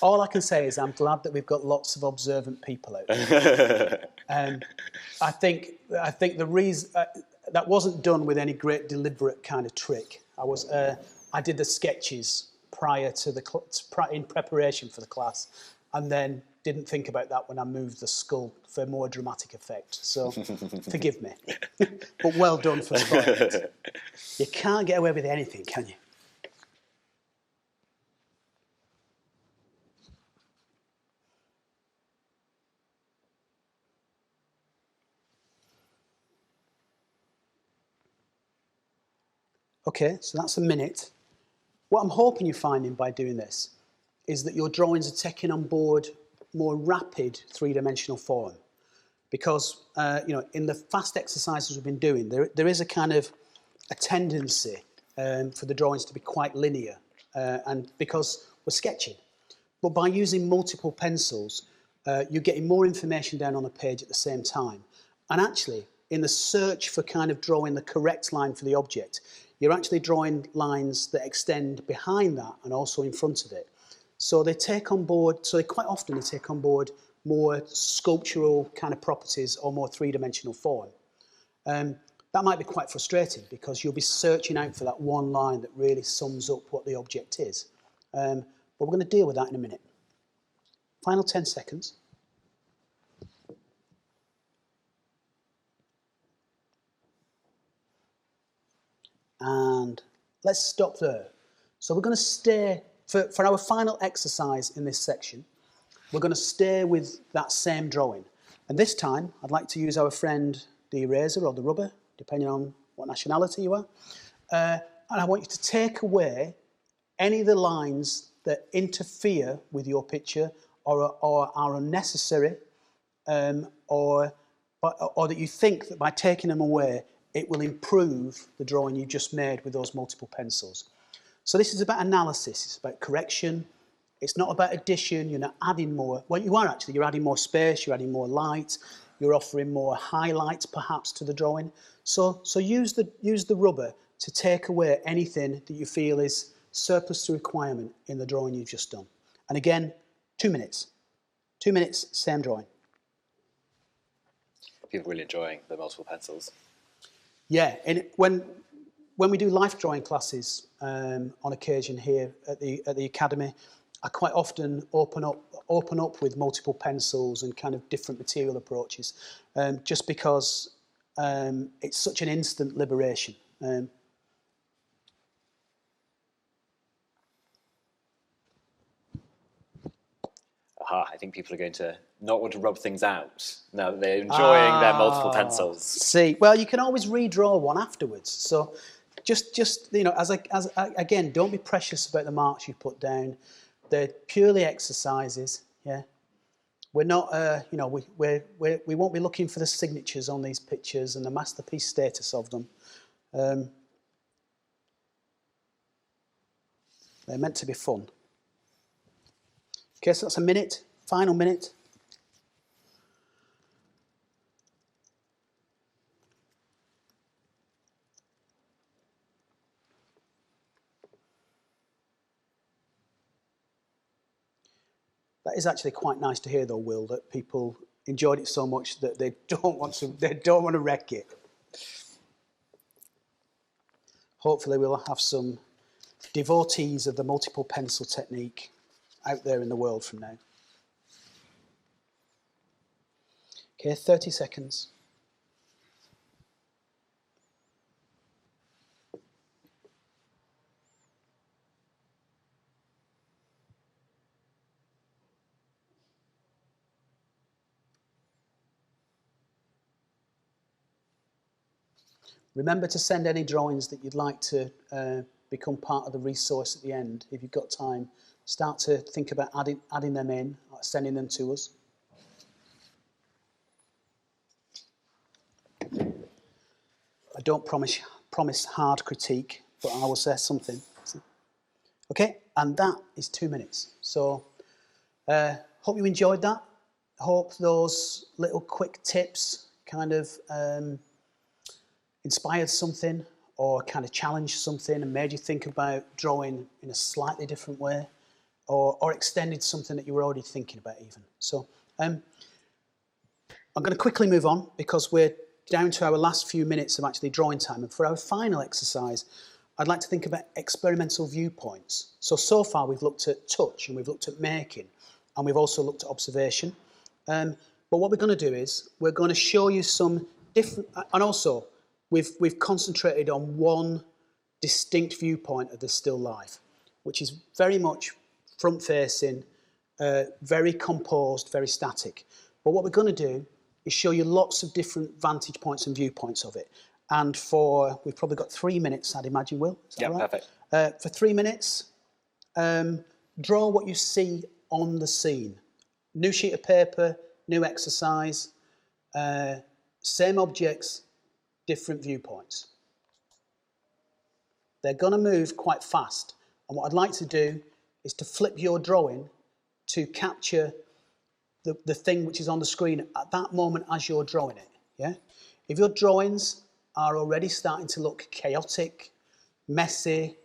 all I can say is I'm glad that we've got lots of observant people out there. I think the reason that wasn't done with any great deliberate kind of trick. I did the sketches prior to in preparation for the class, and then didn't think about that when I moved the skull for more dramatic effect. So forgive me, but well done for spotting it. You can't get away with anything, can you? Okay, so that's a minute. What I'm hoping you're finding by doing this is that your drawings are taking on board more rapid three-dimensional form. Because, in the fast exercises we've been doing, there is a kind of a tendency for the drawings to be quite linear, and because we're sketching. But by using multiple pencils, you're getting more information down on the page at the same time. And actually, in the search for kind of drawing the correct line for the object, you're actually drawing lines that extend behind that and also in front of it. So they take on board, quite often take on board more sculptural kind of properties or more three-dimensional form. That might be quite frustrating because you'll be searching out for that one line that really sums up what the object is. But we're going to deal with that in a minute. Final 10 seconds. And let's stop there. So we're going to stay, for our final exercise in this section, we're going to stay with that same drawing. And this time, I'd like to use our friend, the eraser or the rubber, depending on what nationality you are. And I want you to take away any of the lines that interfere with your picture or are unnecessary, or that you think that by taking them away, it will improve the drawing you just made with those multiple pencils. So this is about analysis, it's about correction. It's not about addition, you're not adding more. Well, you are actually, you're adding more space, you're adding more light, you're offering more highlights perhaps to the drawing. So use the rubber to take away anything that you feel is surplus to requirement in the drawing you've just done. And again, 2 minutes. 2 minutes, same drawing. People really enjoying the multiple pencils. Yeah, and when we do life drawing classes on occasion here at the academy, I quite often open up with multiple pencils and kind of different material approaches, just because it's such an instant liberation. I think people are going to not want to rub things out now that they're enjoying their multiple pencils. See, well, you can always redraw one afterwards. So just you know, again, don't be precious about the marks you put down. They're purely exercises. Yeah, we're not. You know, we won't be looking for the signatures on these pictures and the masterpiece status of them. They're meant to be fun. Okay, so that's a minute, final minute. That is actually quite nice to hear, though, Will, that people enjoyed it so much that they don't want to wreck it. Hopefully, we'll have some devotees of the multiple pencil technique out there in the world from now. Okay, 30 seconds. Remember to send any drawings that you'd like to become part of the resource at the end. If you've got time, start to think about adding them in, or sending them to us. I don't promise hard critique, but I will say something. Okay, and that is 2 minutes. So hope you enjoyed that. Hope those little quick tips kind of inspired something or kind of challenged something and made you think about drawing in a slightly different way, or extended something that you were already thinking about even. So I'm going to quickly move on because we're down to our last few minutes of actually drawing time. And for our final exercise, I'd like to think about experimental viewpoints. So far we've looked at touch and we've looked at making, and we've also looked at observation. But what we're going to do is we're going to show you some different, and also we've concentrated on one distinct viewpoint of the still life, which is very much front-facing, very composed, very static. But what we're going to do is show you lots of different vantage points and viewpoints of it. And we've probably got 3 minutes, I'd imagine, Will. Is that right? Perfect. For 3 minutes, draw what you see on the scene. New sheet of paper, new exercise, same objects, different viewpoints. They're going to move quite fast. And what I'd like to do is to flip your drawing to capture the thing which is on the screen at that moment as you're drawing it. Yeah? If your drawings are already starting to look chaotic, messy,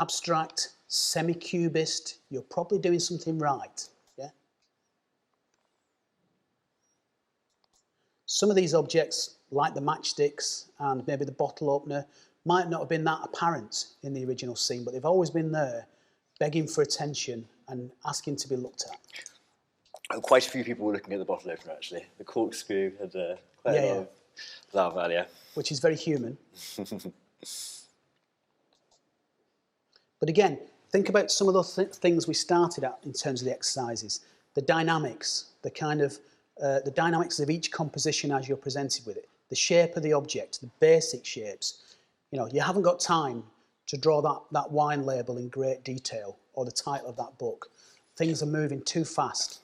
abstract, semi-cubist, you're probably doing something right. Yeah? Some of these objects, like the matchsticks and maybe the bottle opener, might not have been that apparent in the original scene, but they've always been there, begging for attention and asking to be looked at. Quite a few people were looking at the bottle opener, actually. The corkscrew had quite a lot of love earlier. Which is very human. But again, think about some of those things we started at in terms of the exercises. The dynamics, the kind of the dynamics of each composition as you're presented with it. The shape of the object, the basic shapes. You know, you haven't got time to draw that wine label in great detail or the title of that book. Things are moving too fast.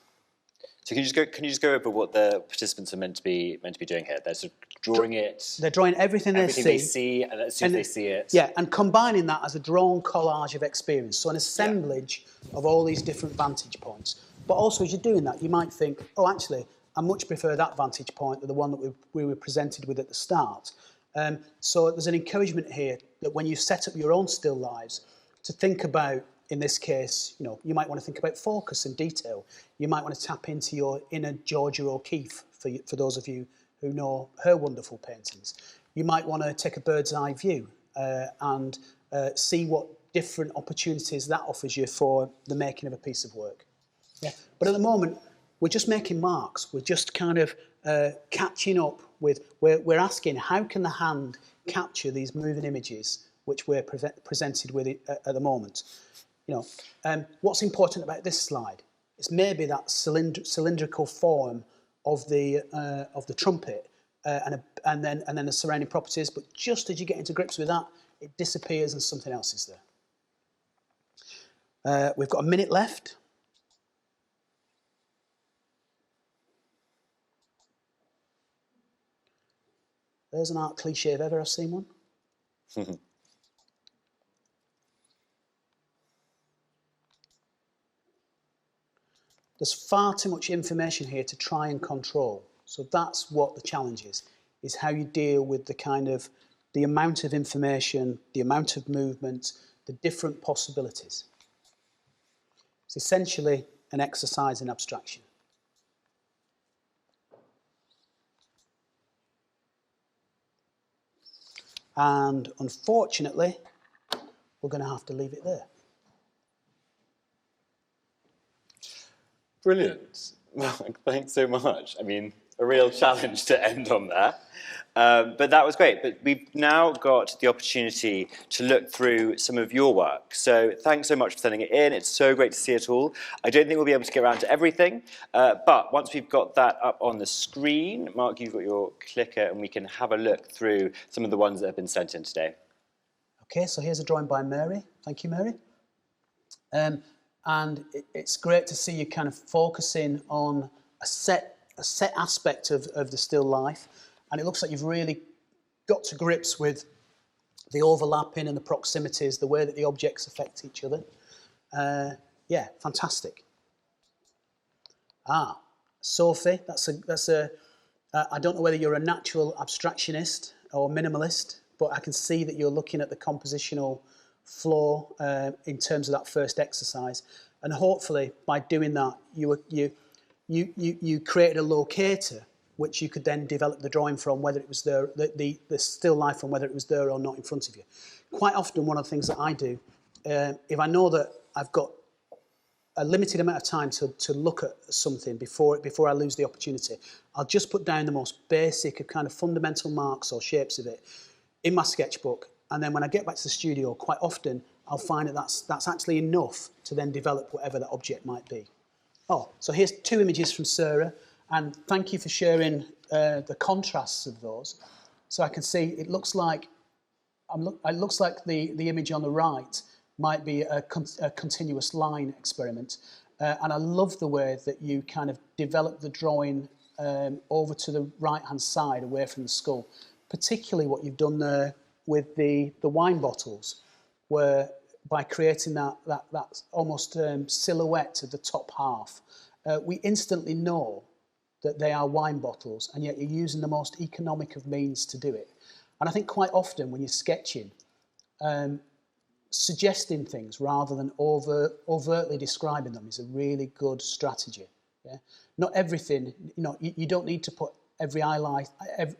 So can you just go over what the participants are meant to be doing here? They're sort of drawing it. They're drawing everything they see, and as soon as they see it. Yeah, and combining that as a drawn collage of experience. So an assemblage of all these different vantage points. But also as you're doing that, you might think, oh, actually, I much prefer that vantage point than the one that we were presented with at the start. So there's an encouragement here that when you set up your own still lives, to think about, in this case, you know, you might want to think about focus and detail. You might want to tap into your inner Georgia O'Keeffe, for those of you who know her wonderful paintings. You might want to take a bird's eye view and see what different opportunities that offers you for the making of a piece of work. Yeah. But at the moment, we're just making marks. We're just kind of catching up with, we're asking, how can the hand capture these moving images which we're presented with at the moment? You know, what's important about this slide is maybe that cylindrical form of the trumpet and then the surrounding properties. But just as you get into grips with that, it disappears and something else is there. We've got a minute left. There's an art cliche if ever I've seen one. There's far too much information here to try and control. So that's what the challenge is how you deal with the kind of, the amount of information, the amount of movement, the different possibilities. It's essentially an exercise in abstraction. And unfortunately, we're going to have to leave it there. Brilliant. Mark, thanks so much. I mean, a real challenge to end on that. But that was great. But we've now got the opportunity to look through some of your work. So thanks so much for sending it in. It's so great to see it all. I don't think we'll be able to get around to everything. But once we've got that up on the screen, Mark, you've got your clicker, and we can have a look through some of the ones that have been sent in today. Okay, so here's a drawing by Mary. Thank you, Mary. And it's great to see you kind of focusing on a set aspect of the still life, and it looks like you've really got to grips with the overlapping and the proximities, the way that the objects affect each other. Yeah, fantastic. Sophie, I don't know whether you're a natural abstractionist or minimalist, but I can see that you're looking at the compositional flow in terms of that first exercise, and hopefully by doing that you created a locator which you could then develop the drawing from, whether it was there, the still life from whether it was there or not in front of you. Quite often one of the things that I do, if I know that I've got a limited amount of time to look at something before I lose the opportunity, I'll just put down the most basic of kind of fundamental marks or shapes of it in my sketchbook. And then when I get back to the studio, quite often I'll find that that's actually enough to then develop whatever that object might be. Oh, so here's two images from Sarah, and thank you for sharing the contrasts of those. So I can see it looks like the image on the right might be a continuous line experiment, and I love the way that you kind of develop the drawing over to the right-hand side, away from the skull. Particularly what you've done there with the wine bottles, where by creating that almost silhouette of the top half, we instantly know that they are wine bottles, and yet you're using the most economic of means to do it. And I think quite often when you're sketching, suggesting things rather than overtly describing them is a really good strategy. Yeah? Not everything, you don't need to put every highlight,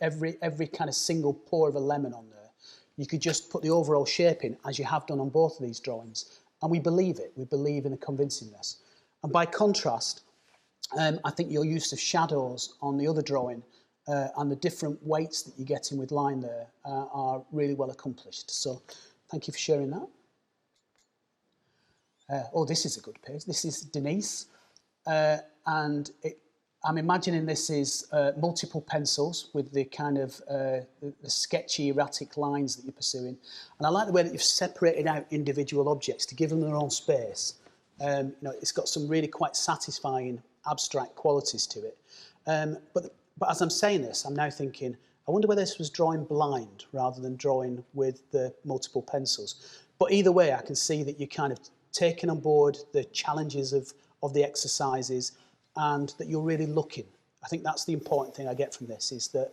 every kind of single pore of a lemon on there. You could just put the overall shape in, as you have done on both of these drawings, and we believe it. We believe in the convincingness. And by contrast, I think your use of shadows on the other drawing and the different weights that you're getting with line there are really well accomplished. So thank you for sharing that. Oh, this is a good page. This is Denise. And I'm imagining this is multiple pencils with the kind of the sketchy, erratic lines that you're pursuing. And I like the way that you've separated out individual objects to give them their own space. You know, it's got some really quite satisfying abstract qualities to it. But as I'm saying this, I'm now thinking, I wonder whether this was drawing blind rather than drawing with the multiple pencils. But either way, I can see that you're kind of taking on board the challenges of the exercises and that you're really looking. I think that's the important thing I get from this, is that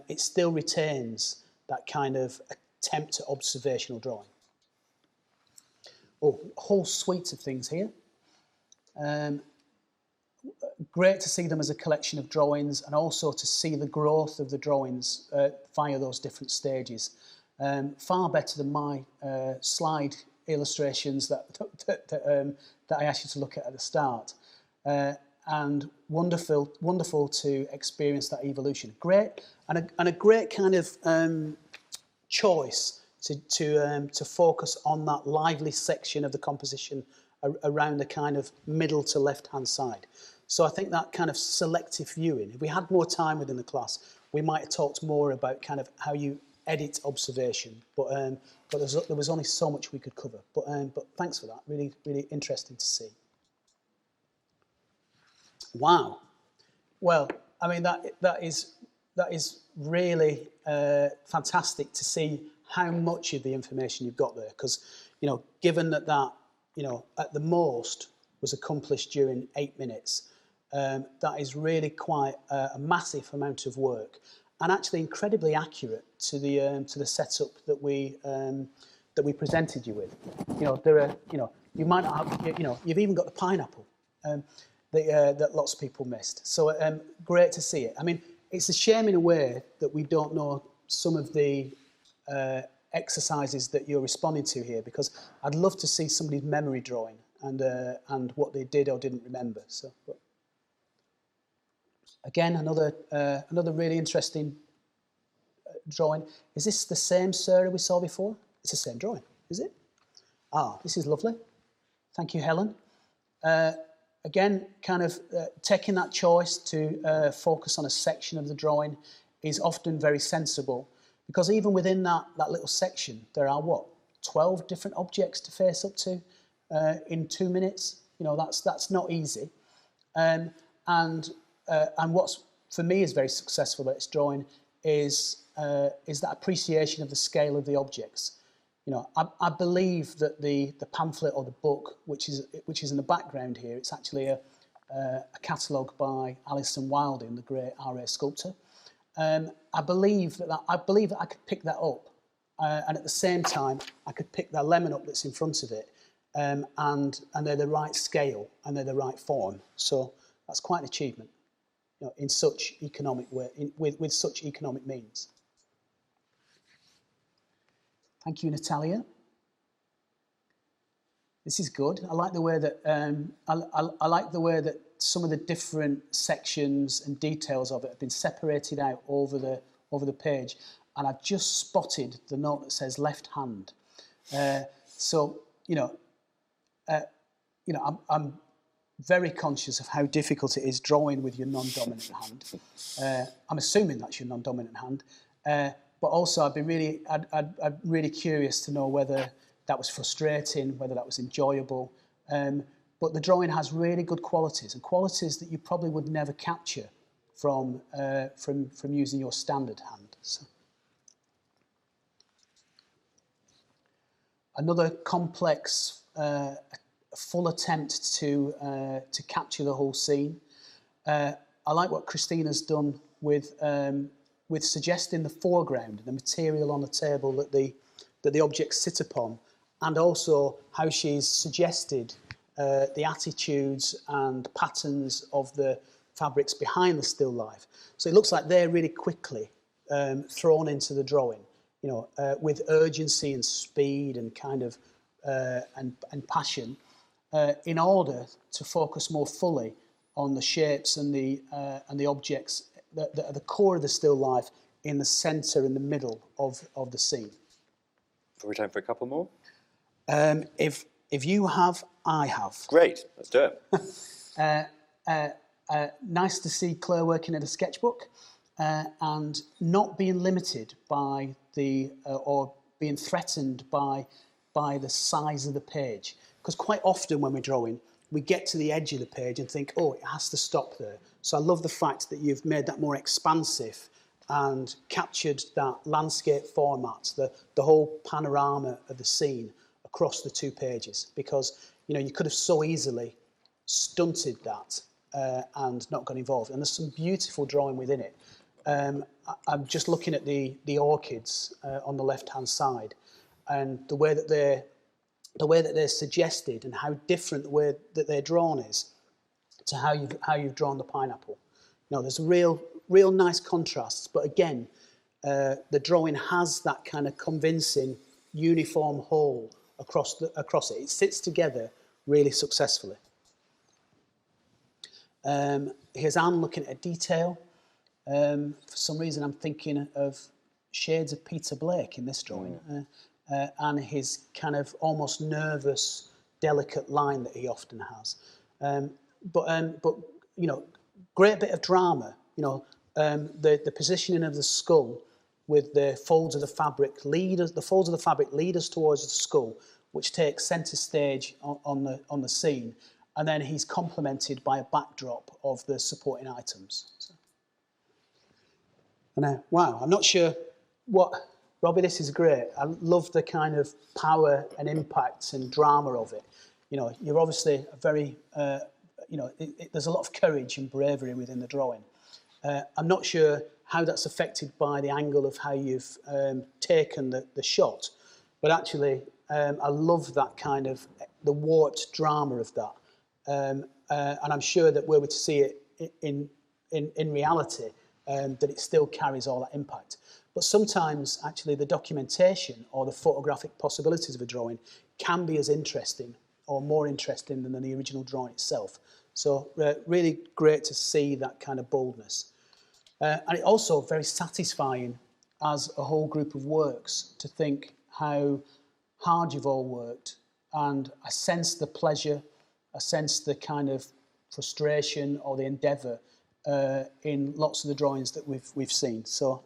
it still retains that kind of attempt at observational drawing. Oh, a whole suite of things here. Great to see them as a collection of drawings, and also to see the growth of the drawings via those different stages. Far better than my slide illustrations that I asked you to look at the start. And wonderful to experience that evolution. Great, and a great kind of choice to focus on that lively section of the composition around the kind of middle to left-hand side. So I think that kind of selective viewing, if we had more time within the class, we might have talked more about kind of how you edit observation, but there was only so much we could cover. But thanks for that, really, really interesting to see. Wow. Well, I mean, that is really fantastic to see how much of the information you've got there, because, you know, given that you know, at the most was accomplished during 8 minutes, that is really quite a massive amount of work, and actually incredibly accurate to the setup that we presented you with. You know, there are, you know, you might not have, you know, you've even got the pineapple that lots of people missed. So great to see it. I mean, it's a shame in a way that we don't know some of the exercises that you're responding to here, because I'd love to see somebody's memory drawing and what they did or didn't remember. So, but again, another really interesting drawing. Is this the same Sarah we saw before? It's the same drawing, is it? Ah, this is lovely. Thank you, Helen. Again, kind of taking that choice to focus on a section of the drawing is often very sensible, because even within that little section, there are, what, 12 different objects to face up to in 2 minutes. You know, that's not easy. And what's, for me, is very successful at its drawing is that appreciation of the scale of the objects. You know, I believe that the pamphlet or the book, which is in the background here, it's actually a catalogue by Alison Wilding, the great RA sculptor. I believe that I could pick that up, and at the same time I could pick that lemon up that's in front of it, and they're the right scale and they're the right form. So that's quite an achievement, you know, in such economic way, with such economic means. Thank you, Natalia. This is good. I like the way that I like the way that some of the different sections and details of it have been separated out over the page, and I've just spotted the note that says left hand. So you know, I'm very conscious of how difficult it is drawing with your non-dominant hand. I'm assuming that's your non-dominant hand. But also, I'd really curious to know whether that was frustrating, whether that was enjoyable. But the drawing has really good qualities, and qualities that you probably would never capture from using your standard hand. So. Another complex, full attempt to capture the whole scene. I like what Christina's done with suggesting the foreground, the material on the table that the objects sit upon, and also how she's suggested the attitudes and patterns of the fabrics behind the still life. So it looks like they're really quickly thrown into the drawing, with urgency and speed and kind of and passion, in order to focus more fully on the shapes and the objects that are the core of the still life in the centre, in the middle of the scene. Are we time for a couple more? If you have, I have. Great, let's do it. Nice to see Claire working at a sketchbook and not being limited by or being threatened by the size of the page. Because quite often when we're drawing, we get to the edge of the page and think, oh, it has to stop there. So I love the fact that you've made that more expansive and captured that landscape format, the whole panorama of the scene across the 2 pages, because you could have so easily stunted that and not got involved. And there's some beautiful drawing within it. I'm just looking at the orchids on the left-hand side, and the way that they're suggested and how different the way that they're drawn is to how you've drawn the pineapple. There's real nice contrasts, but again, the drawing has that kind of convincing uniform whole across it. It sits together really successfully. Here's Anne looking at a detail. For some reason, I'm thinking of shades of Peter Blake in this drawing, and his kind of almost nervous, delicate line that he often has. But great bit of drama. The positioning of the skull with the folds of the fabric lead us towards the skull, which takes centre stage on the scene, and then he's complemented by a backdrop of the supporting items. So. Wow, I'm not sure what... Robbie, this is great. I love the kind of power and impact and drama of it. You're obviously a very... there's a lot of courage and bravery within the drawing. I'm not sure how that's affected by the angle of how you've taken the shot, but actually I love that kind of, the warped drama of that. And I'm sure that were we to see it in reality, that it still carries all that impact. But sometimes, actually, the documentation or the photographic possibilities of a drawing can be as interesting or more interesting than the original drawing itself. So really great to see that kind of boldness. And it's also very satisfying as a whole group of works to think how hard you've all worked. And I sense the pleasure, I sense the kind of frustration or the endeavour in lots of the drawings that we've seen. So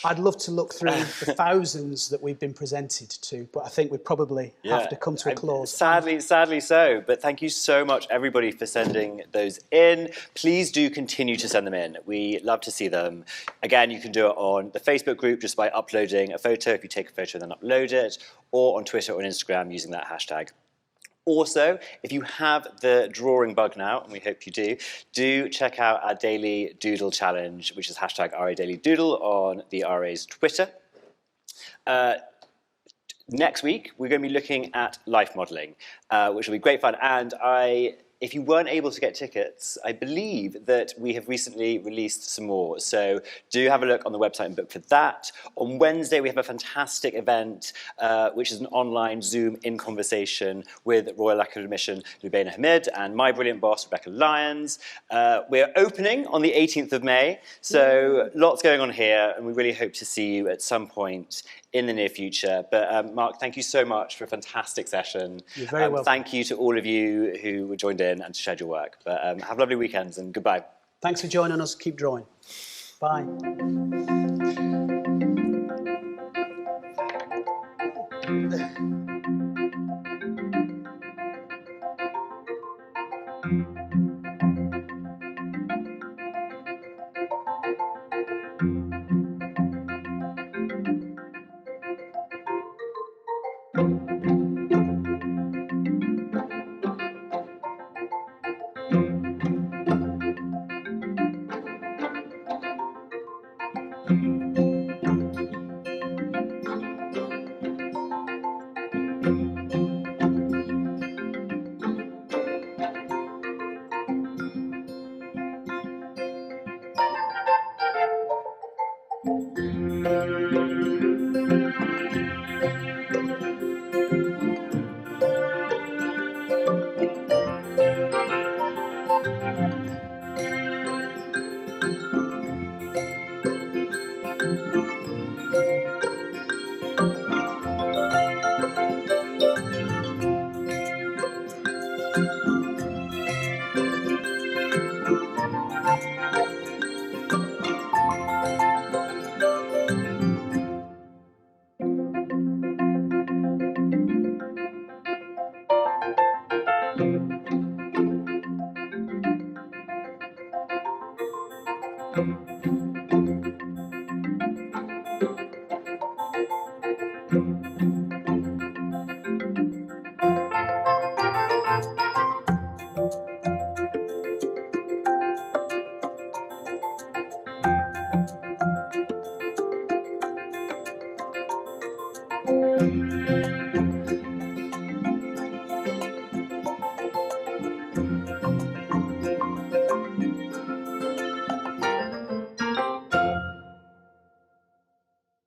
I'd love to look through the thousands that we've been presented to, but I think we probably have to come to a close. Sadly so. But thank you so much, everybody, for sending those in. Please do continue to send them in. We love to see them. Again, you can do it on the Facebook group just by uploading a photo. If you take a photo, then upload it, or on Twitter or on Instagram using that hashtag. Also, if you have the drawing bug now, and we hope you do check out our daily doodle challenge, which is hashtag #RADailyDoodle on the RA's Twitter. Next week, we're going to be looking at life modelling, which will be great fun. And if you weren't able to get tickets, I believe that we have recently released some more. So do have a look on the website and book for that. On Wednesday, we have a fantastic event, which is an online Zoom in conversation with Royal Academician Lubaina Hamid and my brilliant boss, Rebecca Lyons. We're opening on the 18th of May, so lots going on here, and we really hope to see you at some point in the near future. But Mark, thank you so much for a fantastic session. You're very welcome. Thank you to all of you who were joined in and shared your work. But have lovely weekends and goodbye. Thanks for joining us. Keep drawing. Bye.